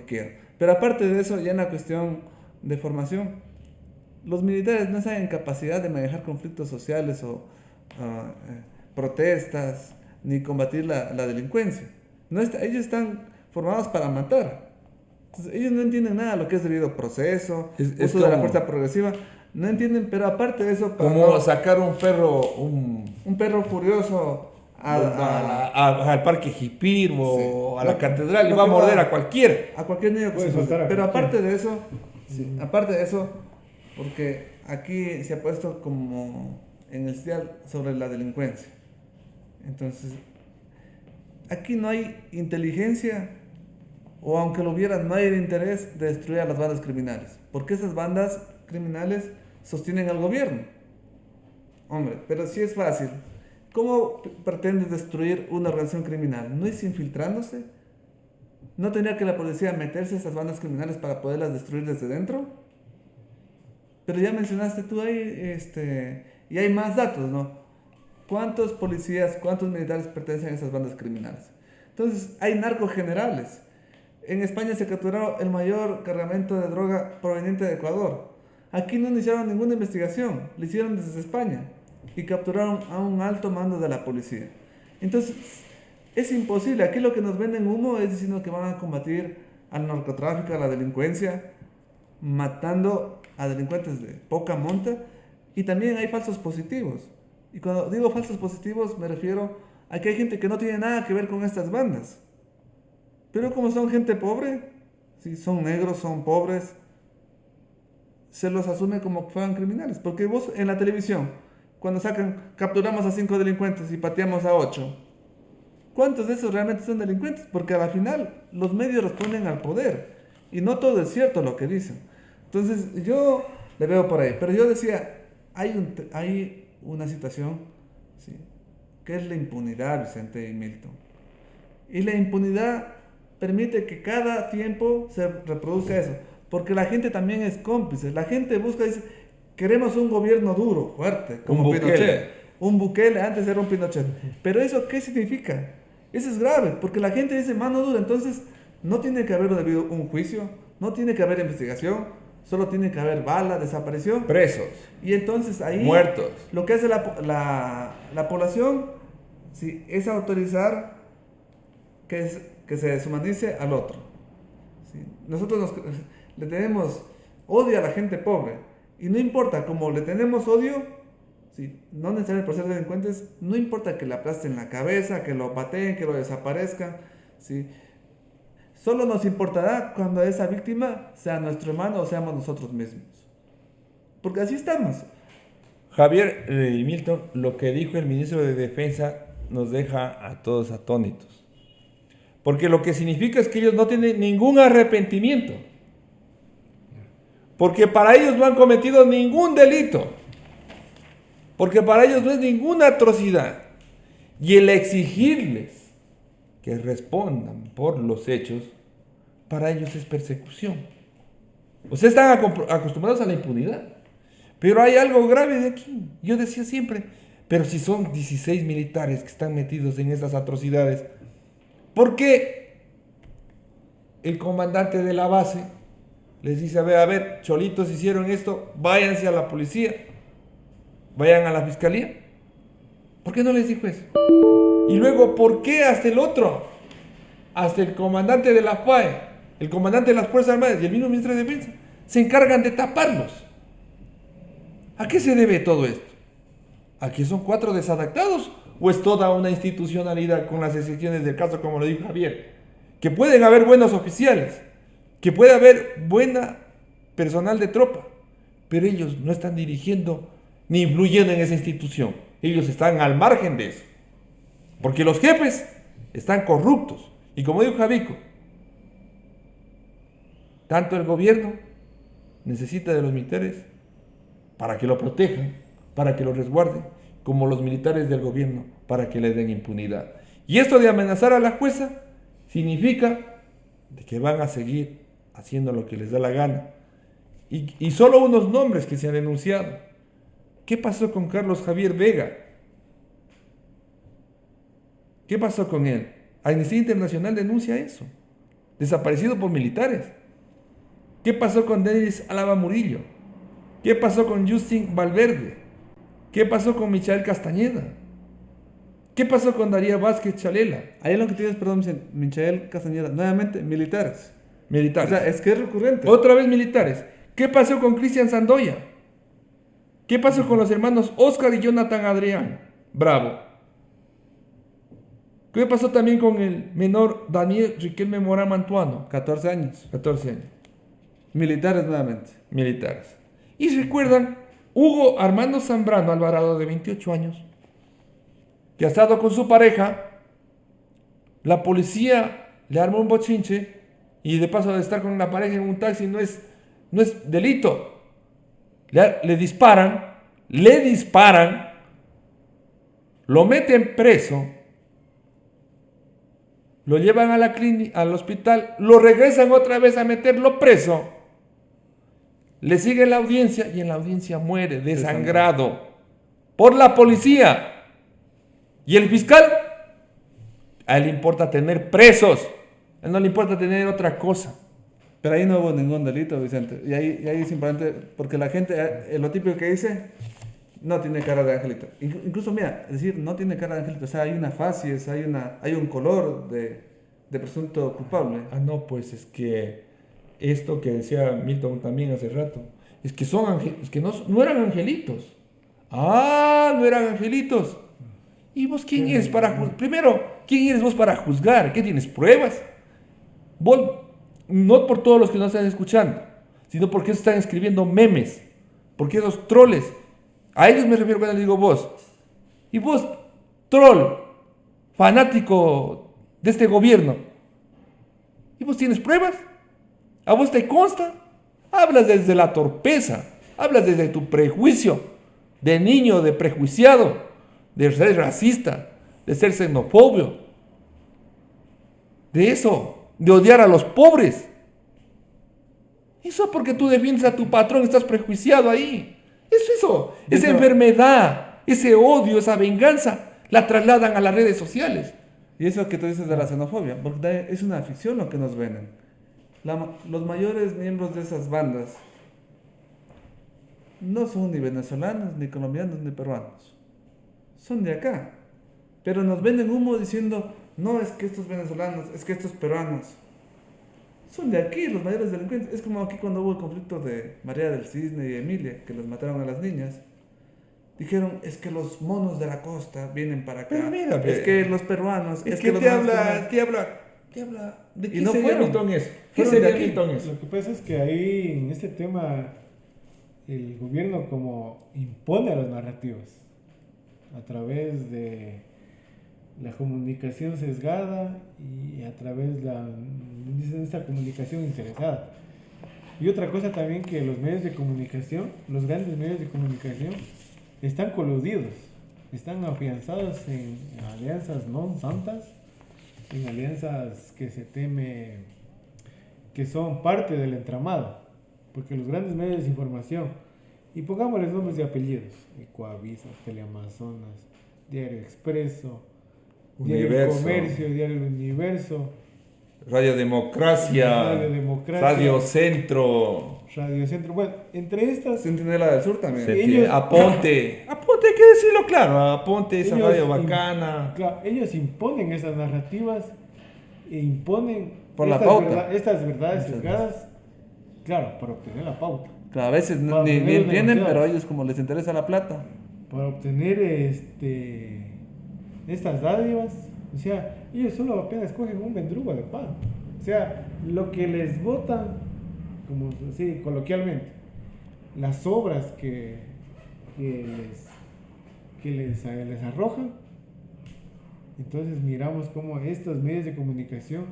quieran. Pero aparte de eso, ya en la cuestión de formación, los militares no están en capacidad de manejar conflictos sociales o protestas, ni combatir la delincuencia. Ellos están formados para matar. Entonces, ellos no entienden nada de lo que es debido proceso, uso de la fuerza progresiva. No entienden, pero aparte de eso... Como sacar un perro... Un perro furioso al parque Jipir o a la catedral, y Lo va a que morder a cualquiera. A cualquier niño que Puede se soltar a Pero cualquiera. aparte de eso, porque aquí se ha puesto como en el serial sobre la delincuencia. Entonces, aquí no hay inteligencia, o aunque lo hubiera, no hay el interés de destruir a las bandas criminales, porque esas bandas criminales sostienen al gobierno. Hombre, pero sí es fácil. ¿Cómo pretendes destruir una organización criminal? ¿No es infiltrándose? ¿No tendría que la policía meterse a esas bandas criminales para poderlas destruir desde dentro? Pero ya mencionaste tú ahí, y hay más datos, ¿no? ¿Cuántos policías, cuántos militares pertenecen a esas bandas criminales? Entonces, hay narcogenerales. En España se capturó el mayor cargamento de droga proveniente de Ecuador. Aquí no iniciaron ninguna investigación, lo hicieron desde España y capturaron a un alto mando de la policía. Entonces, es imposible. Aquí lo que nos venden humo es diciendo que van a combatir al narcotráfico, a la delincuencia, matando a delincuentes de poca monta, y también hay falsos positivos. Y cuando digo falsos positivos me refiero a que hay gente que no tiene nada que ver con estas bandas. Pero como son gente pobre, ¿sí? Son negros, son pobres, se los asume como que fueran criminales. Porque vos en la televisión, cuando capturamos a 5 delincuentes y pateamos a 8, ¿cuántos de esos realmente son delincuentes? Porque al final los medios responden al poder y no todo es cierto lo que dicen. Entonces yo le veo por ahí. Pero yo decía, hay una situación, ¿sí?, que es la impunidad, Vicente y Milton. Y la impunidad permite que cada tiempo se reproduzca eso. Porque la gente también es cómplice. La gente busca, dice, queremos un gobierno duro, fuerte, como Pinochet. Un Bukele, antes era un Pinochet. Pero eso, ¿qué significa? Eso es grave, porque la gente dice mano dura. Entonces, no tiene que haber debido un juicio, no tiene que haber investigación, solo tiene que haber bala, desaparición. Presos. Y entonces ahí... Muertos. Lo que hace la población, sí, es autorizar que se deshumanice al otro. ¿Sí? Nosotros le tenemos odio a la gente pobre. Y no importa, como le tenemos odio, ¿sí?, no necesariamente por ser delincuentes, no importa que le aplasten la cabeza, que lo pateen, que lo desaparezcan, ¿sí? Solo nos importará cuando esa víctima sea nuestro hermano o seamos nosotros mismos. Porque así estamos. Javier y Milton, lo que dijo el ministro de Defensa nos deja a todos atónitos. Porque lo que significa es que ellos no tienen ningún arrepentimiento. Porque para ellos no han cometido ningún delito. Porque para ellos no es ninguna atrocidad. Y el exigirles que respondan por los hechos, para ellos es persecución. Ustedes están acostumbrados a la impunidad. Pero hay algo grave de aquí. Yo decía siempre, pero si son 16 militares que están metidos en esas atrocidades, ¿por qué el comandante de la base les dice, a ver, cholitos hicieron esto, váyanse a la policía, vayan a la fiscalía. ¿Por qué no les dijo eso? Y luego, ¿por qué hasta el otro? Hasta el comandante de la FAE, el comandante de las Fuerzas Armadas y el mismo ministro de Defensa se encargan de taparlos. ¿A qué se debe todo esto? ¿A que son 4 desadaptados? ¿O es toda una institucionalidad con las excepciones del caso, como lo dijo Javier? Que pueden haber buenos oficiales, que puede haber buena personal de tropa, pero ellos no están dirigiendo ni influyendo en esa institución. Ellos están al margen de eso. Porque los jefes están corruptos. Y como dijo Javico, tanto el gobierno necesita de los militares para que lo protejan, para que lo resguarden, como los militares del gobierno para que le den impunidad. Y esto de amenazar a la jueza significa de que van a seguir haciendo lo que les da la gana. Y solo unos nombres que se han denunciado. ¿Qué pasó con Carlos Javier Vega? ¿Qué pasó con él? Amnistía Internacional denuncia eso. Desaparecido por militares. ¿Qué pasó con Denis Álava Murillo? ¿Qué pasó con Justin Valverde? ¿Qué pasó con Michael Castañeda? ¿Qué pasó con Darío Vázquez Chalela? Ahí lo que tienes, perdón, Michael Castañeda, nuevamente militares. Militares. O sea, es que es recurrente. Otra vez militares. ¿Qué pasó con Cristian Sandoya? ¿Qué pasó con los hermanos Oscar y Jonathan Adrián Bravo? ¿Qué pasó también con el menor Daniel Riquelme Morán Mantuano? 14 años. 14 años. Militares nuevamente. Militares. Y recuerdan, Hugo Armando Zambrano Alvarado, de 28 años, que ha estado con su pareja, la policía le armó un bochinche y de paso de estar con la pareja en un taxi no es delito. Le disparan, lo meten preso, lo llevan a la clínica, al hospital, lo regresan otra vez a meterlo preso, le sigue la audiencia y en la audiencia muere desangrado por la policía. Y el fiscal, a él le importa tener presos, a él no le importa tener otra cosa. Pero ahí no hubo ningún delito, Vicente. Y ahí es importante, porque la gente, lo típico que dice, no tiene cara de angelito. Incluso, mira, decir no tiene cara de angelito, o sea, hay una facies, hay un color de presunto culpable. Ah, no, pues es que esto que decía Milton también hace rato, es que no eran angelitos. Ah, no eran angelitos. ¿Y vos quién eres para juzgar? Primero, ¿quién eres vos para juzgar? ¿Qué tienes? ¿Pruebas? Vos, no por todos los que nos están escuchando, sino porque están escribiendo memes, porque esos troles, a ellos me refiero cuando les digo vos. Y vos, troll, fanático de este gobierno, ¿y vos tienes pruebas? ¿A vos te consta? Hablas desde la torpeza, hablas desde tu prejuicio, de niño, de prejuiciado, de ser racista, de ser xenofobio, de eso, de odiar a los pobres. Eso porque tú defiendes a tu patrón, estás prejuiciado ahí. Esa enfermedad, ese odio, esa venganza, la trasladan a las redes sociales. Y eso que tú dices de la xenofobia, porque es una ficción lo que nos venden. Los mayores miembros de esas bandas no son ni venezolanos, ni colombianos, ni peruanos. Son de acá. Pero nos venden humo diciendo, no, es que estos venezolanos, es que estos peruanos. Son de aquí los mayores delincuentes. Es como aquí cuando hubo el conflicto de María del Cisne y Emilia, que los mataron a las niñas. Dijeron, es que los monos de la costa vienen para acá. Pero mira, es que los peruanos... Es que los te monos habla... ¿De qué y no sería fueron. Milton eso? ¿Qué Fueron sería de aquí. Milton eso? Lo que pasa es que ahí, en este tema, el gobierno como impone las narrativas a través de la comunicación sesgada y a través de esta comunicación interesada. Y otra cosa también, que los medios de comunicación, los grandes medios de comunicación, están coludidos, están afianzados en alianzas no santas, en alianzas que se teme que son parte del entramado, porque los grandes medios de información, y pongámosles nombres y apellidos, Ecoavisa, Teleamazonas, Diario Expreso, Diario El Universo. Comercio, Diario El Universo, Radio Democracia, Radio Democracia. Radio Centro, Radio Centro. Bueno, entre estas, Centinela del Sur también. Ellos- Aponte, Aponte hay que decirlo claro, Aponte, esa Ellos radio im- bacana. claro, ellos imponen esas narrativas e imponen Por la estas pauta. estas verdades Muchas sesgadas, claro, para obtener la pauta, Claro, a veces Para ni obtener entienden, negociados. pero a ellos como les interesa la plata. para obtener estas dádivas. O sea, ellos solo apenas cogen un mendrugo de pan. O sea, lo que les botan, como así coloquialmente, las obras que les arrojan. Entonces miramos cómo estos medios de comunicación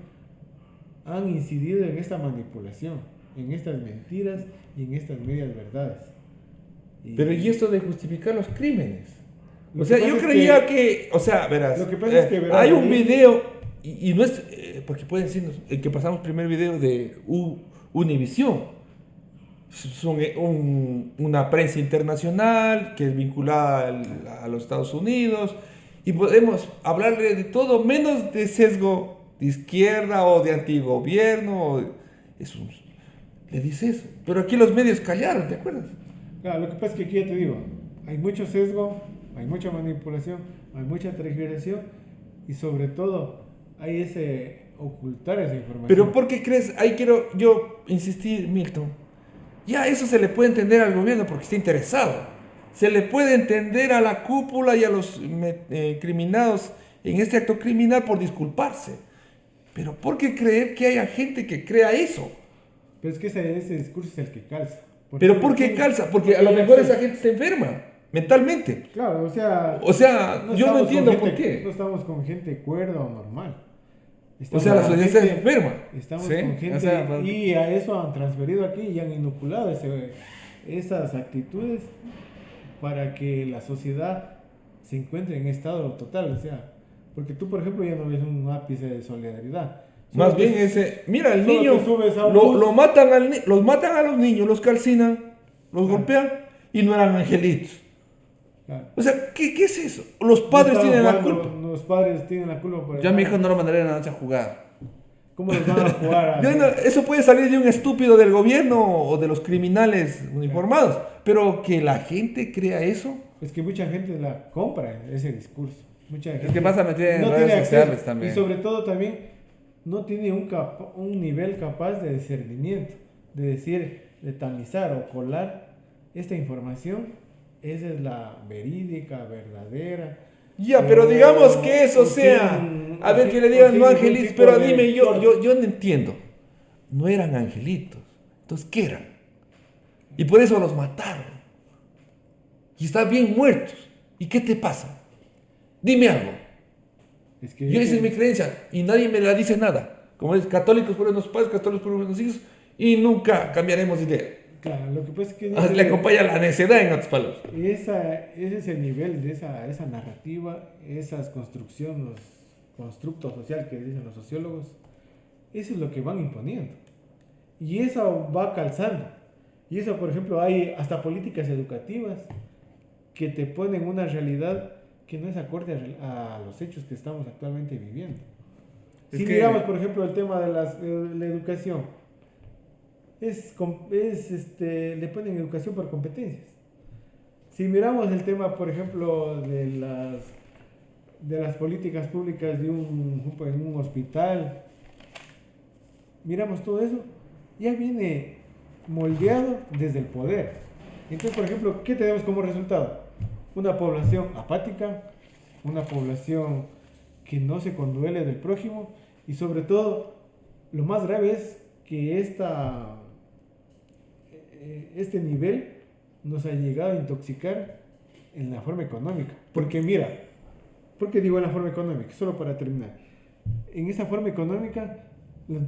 han incidido en esta manipulación, en estas mentiras y en estas medias verdades. Pero ¿y esto de justificar los crímenes? Lo O sea, que yo pasa es creía que, o sea, verás, Lo que pasa es que, verás, hay un ahí- video, y no es, porque pueden decirnos, el que pasamos primer video de Univisión, son una prensa internacional que es vinculada a los Estados Unidos, y podemos hablarle de todo menos de sesgo de izquierda o de antigobierno, le dice eso, pero aquí los medios callaron, ¿te acuerdas? Claro, lo que pasa es que aquí ya te digo, hay mucho sesgo, hay mucha manipulación, hay mucha transgresión y sobre todo hay ese ocultar esa información. Pero ¿por qué crees? Ahí quiero yo insistir, Milton. Ya eso se le puede entender al gobierno porque está interesado. Se le puede entender a la cúpula y a los criminados en este acto criminal por disculparse. Pero ¿por qué creer que haya gente que crea eso? Pero es que ese discurso es el que calza. ¿Pero por qué calza? Porque a lo mejor esa gente está enferma mentalmente. Claro, o sea... O sea, yo no estamos entiendo con por gente- qué. No estamos con gente cuerda o normal. O Estamos sea, la con sociedad está gente- enferma. Estamos ¿Sí? con gente O sea, y a eso han transferido aquí y han inoculado esas actitudes para que la sociedad se encuentre en estado total. O sea, porque tú, por ejemplo, ya no ves un ápice de solidaridad. Solo Más te- bien ese, mira, el solo niño, te subes a un lo bus. matan los matan a los niños, los calcinan, los golpean y no eran angelitos. Claro. O sea, ¿qué es eso? Los padres No estaban tienen la jugando, culpa. Los padres tienen la culpa por Yo a mi el- hijo no lo mandaría a la noche a jugar. ¿Cómo los van a jugar? Eso puede salir de un estúpido del gobierno o de los criminales uniformados, pero que la gente crea eso. Es que mucha gente la compra ese discurso. Mucha gente que pasa metida en no redes tiene sociales acceso. también. Y sobre todo también no tiene un nivel capaz de discernimiento, de decir, de tamizar o colar esta información. Esa es la verídica, verdadera. Ya, pero digamos que eso o sea. sin- A o ver, sin- que le o digan sin no ningún angelitos, tipo pero de dime, yo corte. no entiendo. No eran angelitos. Entonces, ¿qué eran? Y por eso los mataron. Y están bien muertos. ¿Y qué te pasa? Dime algo. Es que Yo esa es mi creencia y nadie me la dice nada. Como es, católicos por los padres, católicos por los hijos, y nunca cambiaremos de idea. Claro, lo que pasa es que Ah, le acompaña la necedad en otras palabras. ese es el nivel de esa narrativa, esas construcciones, los constructos social que dicen los sociólogos, eso es lo que van imponiendo. Y eso va calzando. Y eso, por ejemplo, hay hasta políticas educativas que te ponen una realidad que no es acorde a los hechos que estamos actualmente viviendo. Es Si que- miramos, por ejemplo, el tema de la educación, le ponen educación por competencias. Si miramos el tema, por ejemplo, de las políticas públicas en un hospital, miramos todo eso, ya viene moldeado desde el poder. Entonces, por ejemplo, ¿qué tenemos como resultado? Una población apática, una población que no se conduele del prójimo y sobre todo, lo más grave es que este nivel nos ha llegado a intoxicar en la forma económica. Porque mira, ¿por qué digo en la forma económica? Solo para terminar. En esa forma económica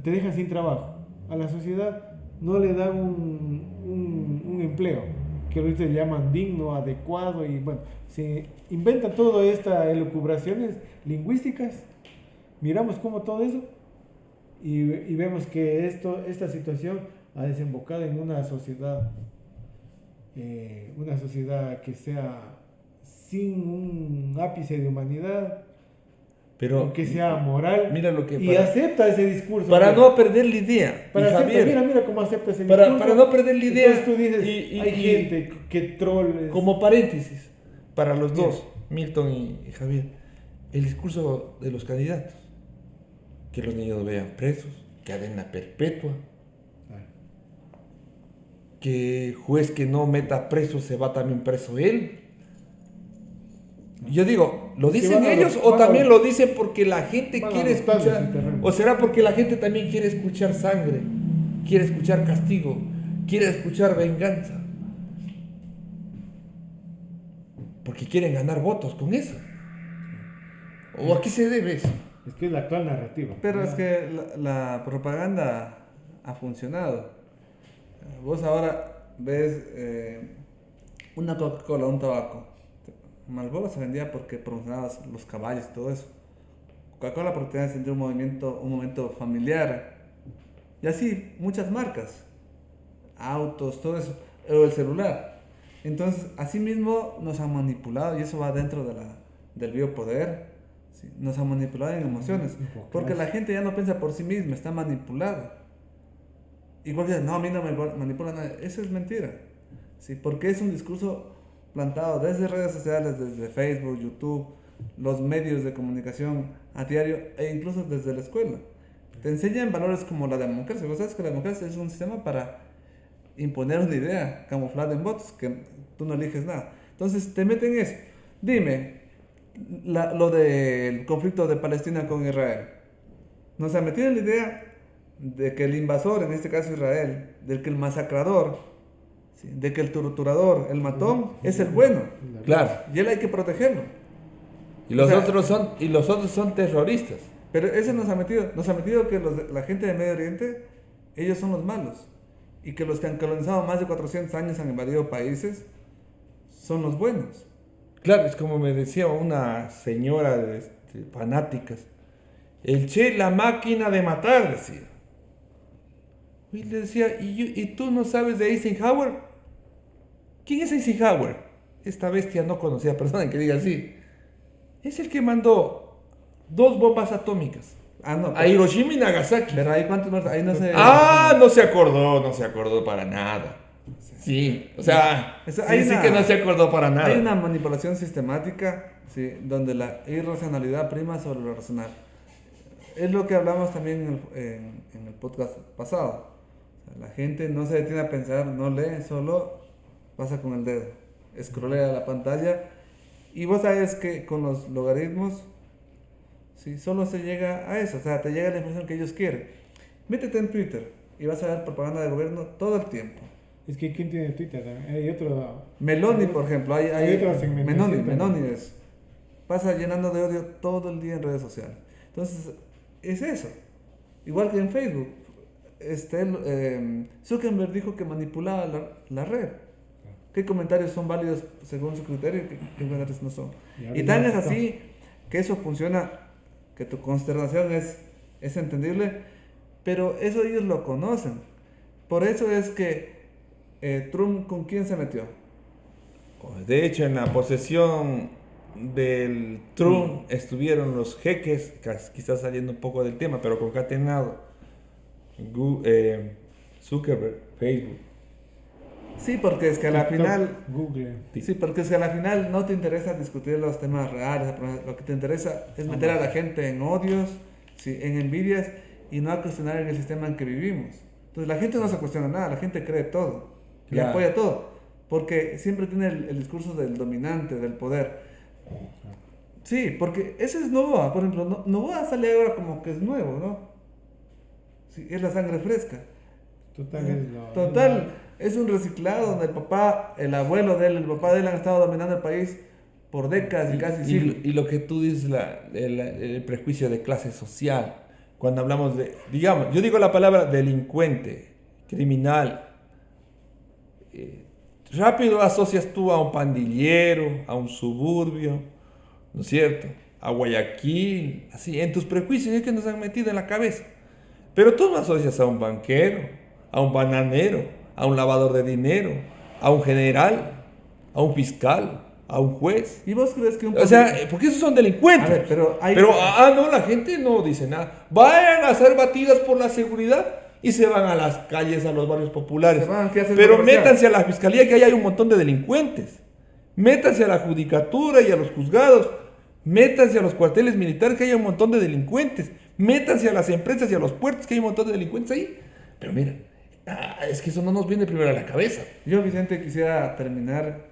te dejan sin trabajo. A la sociedad no le dan un empleo, que ahorita le llaman digno, adecuado, y bueno, se inventan todas estas elucubraciones lingüísticas. Miramos cómo todo eso y vemos que esta situación ha desembocado en una sociedad que sea sin un ápice de humanidad, Pero aunque sea moral, mira lo que y acepta ese discurso. para mira. no perder la idea. Para Y Javier, mira cómo acepta ese discurso. para no perder la idea. Entonces tú dices, hay y gente que trolls. como paréntesis, para los Bien. dos, Milton y Javier, el discurso de los candidatos. Que los niños vean presos, cadena perpetua, que juez que no meta preso se va también preso él. Yo digo, ¿lo dicen van a ellos los- o van a también los- lo dicen porque la gente van a quiere los padres escuchar? en terreno. ¿O será porque la gente también quiere escuchar sangre, quiere escuchar castigo, quiere escuchar venganza? Porque quieren ganar votos con eso. ¿O a qué se debe eso? Es que es la actual narrativa. Pero es que la propaganda ha funcionado. Vos ahora ves una Coca-Cola, un tabaco. Marlboro se vendía porque promocionaba los caballos y todo eso. Coca-Cola porque tenía sentido un momento familiar. Y así, muchas marcas. Autos, todo eso. O el celular. Entonces, así mismo nos han manipulado y eso va dentro del biopoder. ¿Sí? Nos han manipulado en emociones. Porque la gente ya no piensa por sí misma, está manipulada. Igual que, no, a mí no me manipula nada. Eso es mentira. ¿Sí? Porque es un discurso plantado desde redes sociales, desde Facebook, YouTube, los medios de comunicación a diario e incluso desde la escuela. Te enseñan valores como la democracia. Vos sabes que la democracia es un sistema para imponer una idea camuflada en votos, que tú no eliges nada. Entonces te meten eso. Dime, lo del conflicto de Palestina con Israel. Nos ha metido en la idea de que el invasor, en este caso Israel, del que el masacrador, ¿sí? De que el torturador, el matón, es el bueno. Claro. Y él hay que protegerlo. Y los, O sea, otros son terroristas. Pero eso nos ha metido que la gente de Medio Oriente, ellos son los malos. Y que los que han colonizado más de 400 años han invadido países, son los buenos. Claro, es como me decía una señora fanáticas. El Che, la máquina de matar, decía. Y le decía, ¿y tú no sabes de Eisenhower? ¿Quién es Eisenhower? Esta bestia no conocía a persona que diga así. Es el que mandó 2 bombas atómicas Ah, no. a Hiroshima y Nagasaki. Pero ahí cuántos muertos, ahí no se... No se acordó para nada. Sí, o sea, Eso, sí, hay sí una- que no se acordó para nada. Hay una manipulación sistemática, ¿sí? Donde la irracionalidad prima sobre lo racional. Es lo que hablamos también en el podcast pasado. O sea, la gente no se detiene a pensar, no lee, solo pasa con el dedo. Escrolea la pantalla. Y vos sabes que con los logaritmos, ¿sí? Solo se llega a eso. O sea, te llega la información que ellos quieren. Métete en Twitter y vas a ver propaganda de gobierno todo el tiempo. Es que ¿quién tiene Twitter? Hay otro... Meloni, por ejemplo, hay otra segmentación Meloni también. pasa llenando de odio todo el día en redes sociales. Entonces, es eso. Igual que en Facebook. Zuckerberg dijo que manipulaba la red. ¿Qué comentarios son válidos según su criterio y qué comentarios no son? Y Y tan es así que eso funciona, que tu consternación es entendible, pero eso ellos lo conocen. Por eso es que Trump, ¿con quién se metió? De hecho, en la posesión del Trump estuvieron los jeques, quizás saliendo un poco del tema, pero concatenado. Zuckerberg, Facebook. Sí, porque es que a la TikTok, final... Google. Sí, porque es que a la final no te interesa discutir los temas reales, lo que te interesa es meter a la gente en odios, ¿sí? En envidias y no a cuestionar en el sistema en que vivimos. Entonces la gente no se cuestiona nada, la gente cree todo y Claro. apoya todo, porque siempre tiene el discurso del dominante, del poder. Sí, porque ese es Novoa, por ejemplo, Novoa sale ahora como que es nuevo, ¿no? Sí, es la sangre fresca. Total, es lo... Total, es un reciclado donde el abuelo de él, el papá de él han estado dominando el país por décadas y casi siglos. Y lo que tú dices, el prejuicio de clase social, cuando hablamos de, digamos, yo digo la palabra delincuente, criminal, rápido asocias tú a un pandillero, a un suburbio, ¿no es cierto? A Guayaquil, así, en tus prejuicios es que nos han metido en la cabeza. Pero tú no asocias a un banquero, a un bananero, a un lavador de dinero, a un general, a un fiscal. a un juez. ¿Y vos crees que un O sea, porque esos son delincuentes. A ver, pero hay- no, la gente no dice nada. Vayan a ser batidas por la seguridad y se van a las calles, a los barrios populares. Se van, ¿qué hacen Pero comercial? métanse a la fiscalía, que ahí hay un montón de delincuentes. Métanse a la judicatura y a los juzgados. Métanse a los cuarteles militares, que hay un montón de delincuentes. Métanse a las empresas y a los puertos, que hay un montón de delincuentes ahí. Pero mira, es que eso no nos viene primero a la cabeza. Yo, Vicente, quisiera terminar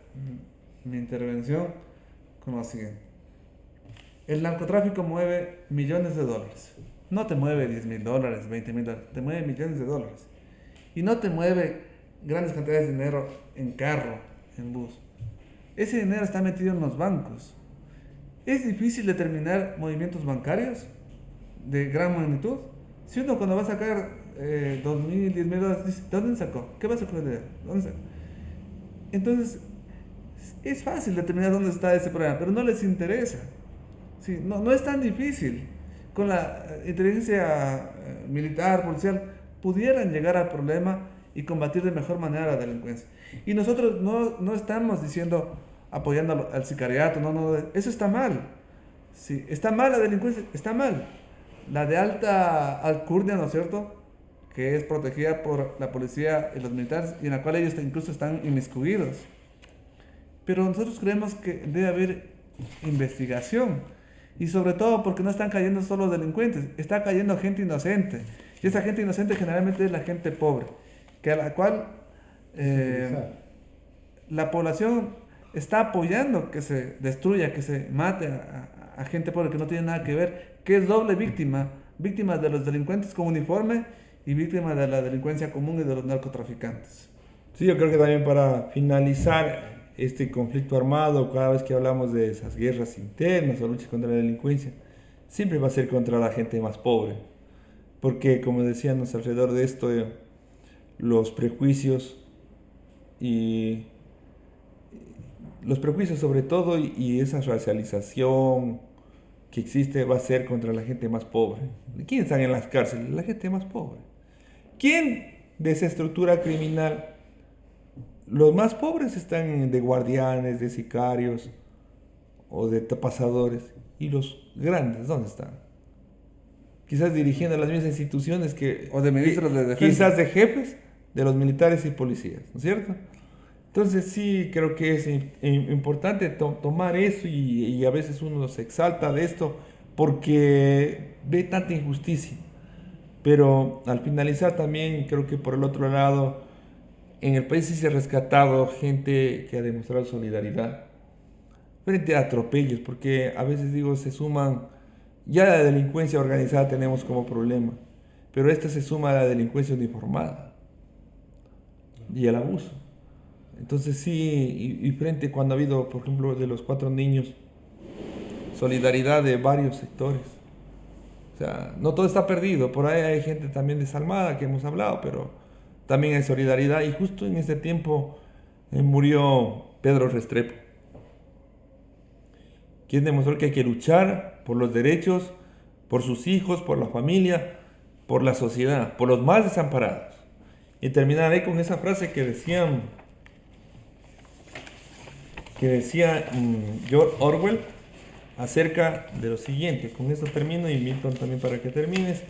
mi intervención con lo siguiente. El narcotráfico mueve millones de dólares. No te mueve 10.000 dólares, 20.000 dólares, te mueve millones de dólares. Y no te mueve grandes cantidades de dinero en carro, en bus. Ese dinero está metido en los bancos. Es difícil determinar movimientos bancarios de gran magnitud. Si uno cuando va a sacar 2.000, 10.000 dólares, dice, ¿de dónde sacó? ¿Qué va a sacar? ¿Dónde sacó? Entonces, es fácil determinar dónde está ese problema, pero no les interesa. Sí, no es tan difícil. Con la inteligencia militar, policial, pudieran llegar al problema y combatir de mejor manera la delincuencia. Y nosotros no estamos diciendo, apoyando al sicariato, no, eso está mal. Sí, está mal la delincuencia, está mal. La de alta alcurnia, ¿no es cierto?, que es protegida por la policía y los militares, y en la cual ellos incluso están inmiscuidos. Pero nosotros creemos que debe haber investigación, y sobre todo porque no están cayendo solo delincuentes, está cayendo gente inocente, y esa gente inocente generalmente es la gente pobre, que a la cual la población está apoyando que se destruya, que se mate a gente pobre que no tiene nada que ver, que es doble víctima de los delincuentes con uniforme y víctima de la delincuencia común y de los narcotraficantes. Sí, yo creo que también para finalizar este conflicto armado, cada vez que hablamos de esas guerras internas o luchas contra la delincuencia, siempre va a ser contra la gente más pobre. Porque, como decíamos alrededor de esto, los prejuicios sobre todo y esa racialización que existe va a ser contra la gente más pobre. ¿Quién está en las cárceles? La gente más pobre. ¿Quién de esa estructura criminal? Los más pobres están de guardianes, de sicarios o de pasadores. ¿Y los grandes dónde están? Quizás dirigiendo las mismas instituciones o de ministros de defensa. Quizás de jefes de los militares y policías, ¿no es cierto? Entonces sí creo que es importante tomar eso y a veces uno se exalta de esto porque ve tanta injusticia. Pero al finalizar también creo que por el otro lado, en el país sí se ha rescatado gente que ha demostrado solidaridad frente a atropellos, porque a veces digo, se suman, ya la delincuencia organizada tenemos como problema, pero esta se suma a la delincuencia uniformada y el abuso. Entonces sí, y frente cuando ha habido, por ejemplo, de los 4 niños, solidaridad de varios sectores. O sea, no todo está perdido, por ahí hay gente también desalmada que hemos hablado, pero también hay solidaridad. Y justo en ese tiempo murió Pedro Restrepo, quien demostró que hay que luchar por los derechos, por sus hijos, por la familia, por la sociedad, por los más desamparados. Y terminaré con esa frase que decía George Orwell acerca de lo siguiente. Con esto termino y Milton también para que termines.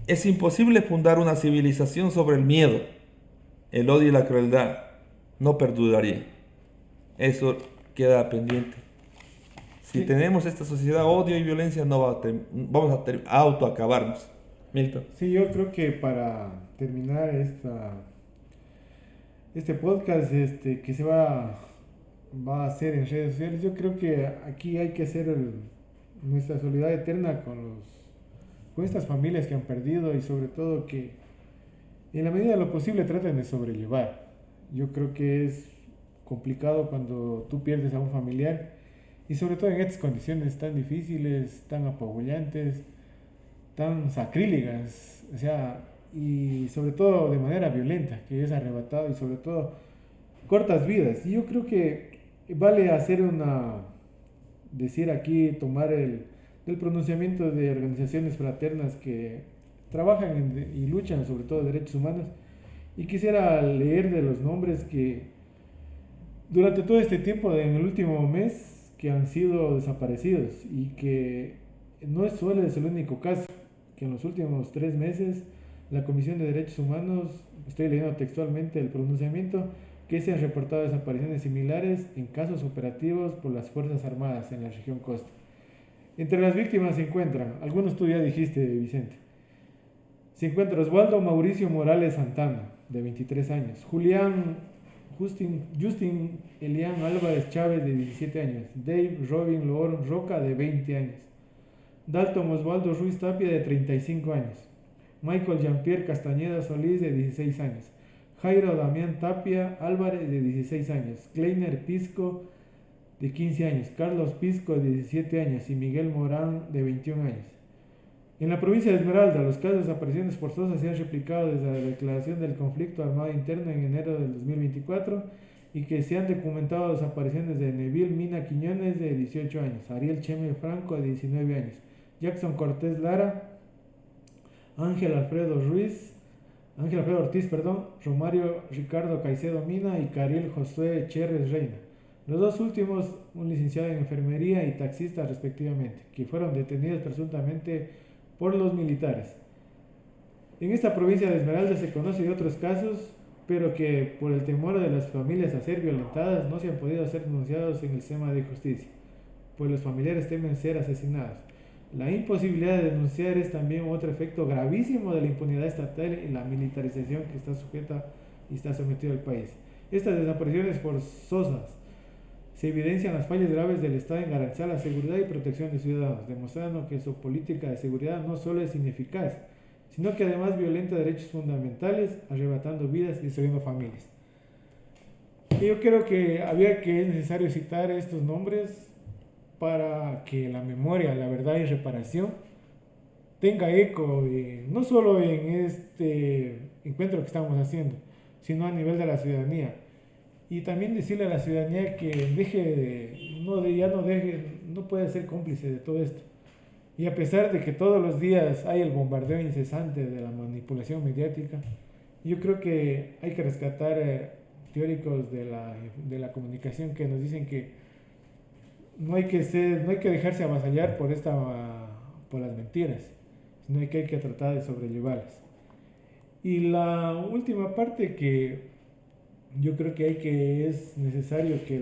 Es imposible fundar una civilización sobre el miedo, el odio y la crueldad. No perduraría. Eso queda pendiente. Si tenemos esta sociedad, odio y violencia, vamos a autoacabarnos. Milton. Sí, yo creo que para terminar este podcast que se va a hacer en redes sociales, yo creo que aquí hay que hacer nuestra solidaridad eterna con estas familias que han perdido y sobre todo que en la medida de lo posible traten de sobrellevar. Yo creo que es complicado cuando tú pierdes a un familiar y sobre todo en estas condiciones tan difíciles, tan apabullantes, tan sacrílegas, o sea, y sobre todo de manera violenta, que es arrebatado y sobre todo cortas vidas. Y yo creo que vale decir aquí, tomar el pronunciamiento de organizaciones fraternas que trabajan y luchan sobre todo derechos humanos, y quisiera leer de los nombres que durante todo este tiempo, en el último mes, que han sido desaparecidos y que no suele ser el único caso, que en los últimos 3 meses la Comisión de Derechos Humanos, estoy leyendo textualmente el pronunciamiento, que se han reportado desapariciones similares en casos operativos por las Fuerzas Armadas en la región costa. Entre las víctimas se encuentran, algunos tú ya dijiste, Vicente, se encuentra Osvaldo Mauricio Morales Santana, de 23 años, Justin Elian Álvarez Chávez, de 17 años, Dave Robin Loor Roca, de 20 años, Dalton Osvaldo Ruiz Tapia, de 35 años, Michael Jean-Pierre Castañeda Solís, de 16 años, Jairo Damián Tapia Álvarez, de 16 años, Kleiner Pisco, de 15 años, Carlos Pisco, de 17 años y Miguel Morán, de 21 años. En la provincia de Esmeralda, los casos de desapariciones forzosas se han replicado desde la declaración del conflicto armado interno en enero del 2024 y que se han documentado desapariciones de Neville Mina Quiñones, de 18 años, Ariel Cheme Franco, de 19 años, Jackson Cortés Lara, Ángel Alfredo Ortiz, Romario Ricardo Caicedo Mina y Cariel Josué Cherres Reina. Los dos últimos, un licenciado en enfermería y taxista respectivamente, que fueron detenidos presuntamente por los militares. En esta provincia de Esmeralda se conoce de otros casos, pero que por el temor de las familias a ser violentadas no se han podido ser denunciados en el sistema de justicia, pues los familiares temen ser asesinados. La imposibilidad de denunciar es también otro efecto gravísimo de la impunidad estatal y la militarización que está sujeta y está sometido el país. Estas desapariciones forzosas se evidencian las fallas graves del Estado en garantizar la seguridad y protección de ciudadanos, demostrando que su política de seguridad no solo es ineficaz, sino que además violenta derechos fundamentales, arrebatando vidas y destruyendo familias. Y yo creo que es necesario citar estos nombres para que la memoria, la verdad y reparación tenga eco, no solo en este encuentro que estamos haciendo, sino a nivel de la ciudadanía. Y también decirle a la ciudadanía que no puede ser cómplice de todo esto. Y a pesar de que todos los días hay el bombardeo incesante de la manipulación mediática, yo creo que hay que rescatar teóricos de la comunicación que nos dicen que no hay que dejarse avasallar por las mentiras, sino que hay que tratar de sobrellevarlas. Y la última parte que yo creo que es necesario que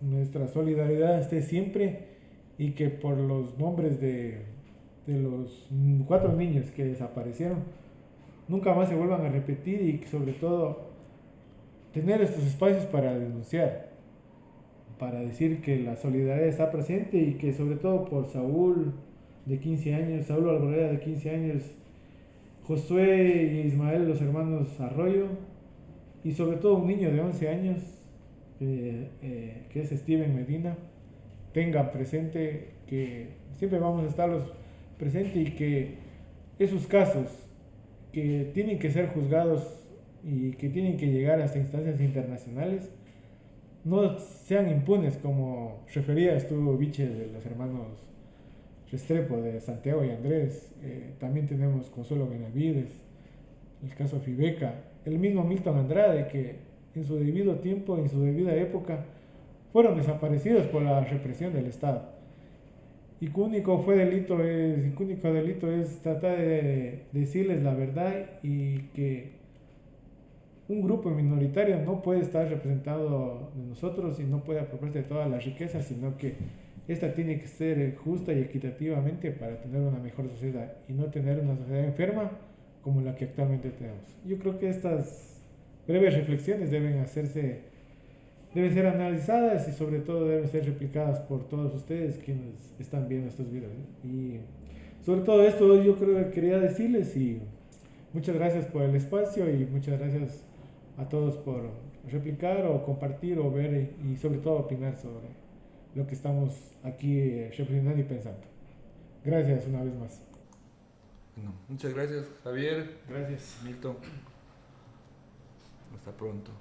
nuestra solidaridad esté siempre y que por los nombres de los 4 niños que desaparecieron nunca más se vuelvan a repetir y que sobre todo tener estos espacios para denunciar, para decir que la solidaridad está presente y que sobre todo por Saúl Alboreda de 15 años, Josué y Ismael, los hermanos Arroyo, y sobre todo un niño de 11 años, que es Steven Medina, tengan presente que siempre vamos a estarlos presentes y que esos casos que tienen que ser juzgados y que tienen que llegar hasta instancias internacionales no sean impunes, como referías tú, Viche, de los hermanos Restrepo, de Santiago y Andrés. También tenemos Consuelo Benavides, el caso Fibeca, el mismo Milton Andrade, que en su debido tiempo, en su debida época, fueron desaparecidos por la represión del Estado. Y el único delito es tratar de decirles la verdad y que un grupo minoritario no puede estar representado de nosotros y no puede apropiarse de todas las riquezas, sino que esta tiene que ser justa y equitativamente para tener una mejor sociedad y no tener una sociedad enferma como la que actualmente tenemos. Yo creo que estas breves reflexiones deben ser analizadas y sobre todo deben ser replicadas por todos ustedes quienes están viendo estos videos. Y sobre todo esto yo creo que quería decirles, y muchas gracias por el espacio y muchas gracias a todos por replicar o compartir o ver y sobre todo opinar sobre lo que estamos aquí reflexionando y pensando. Gracias una vez más. Bueno, muchas gracias, Javier. Gracias. Milton. Hasta pronto.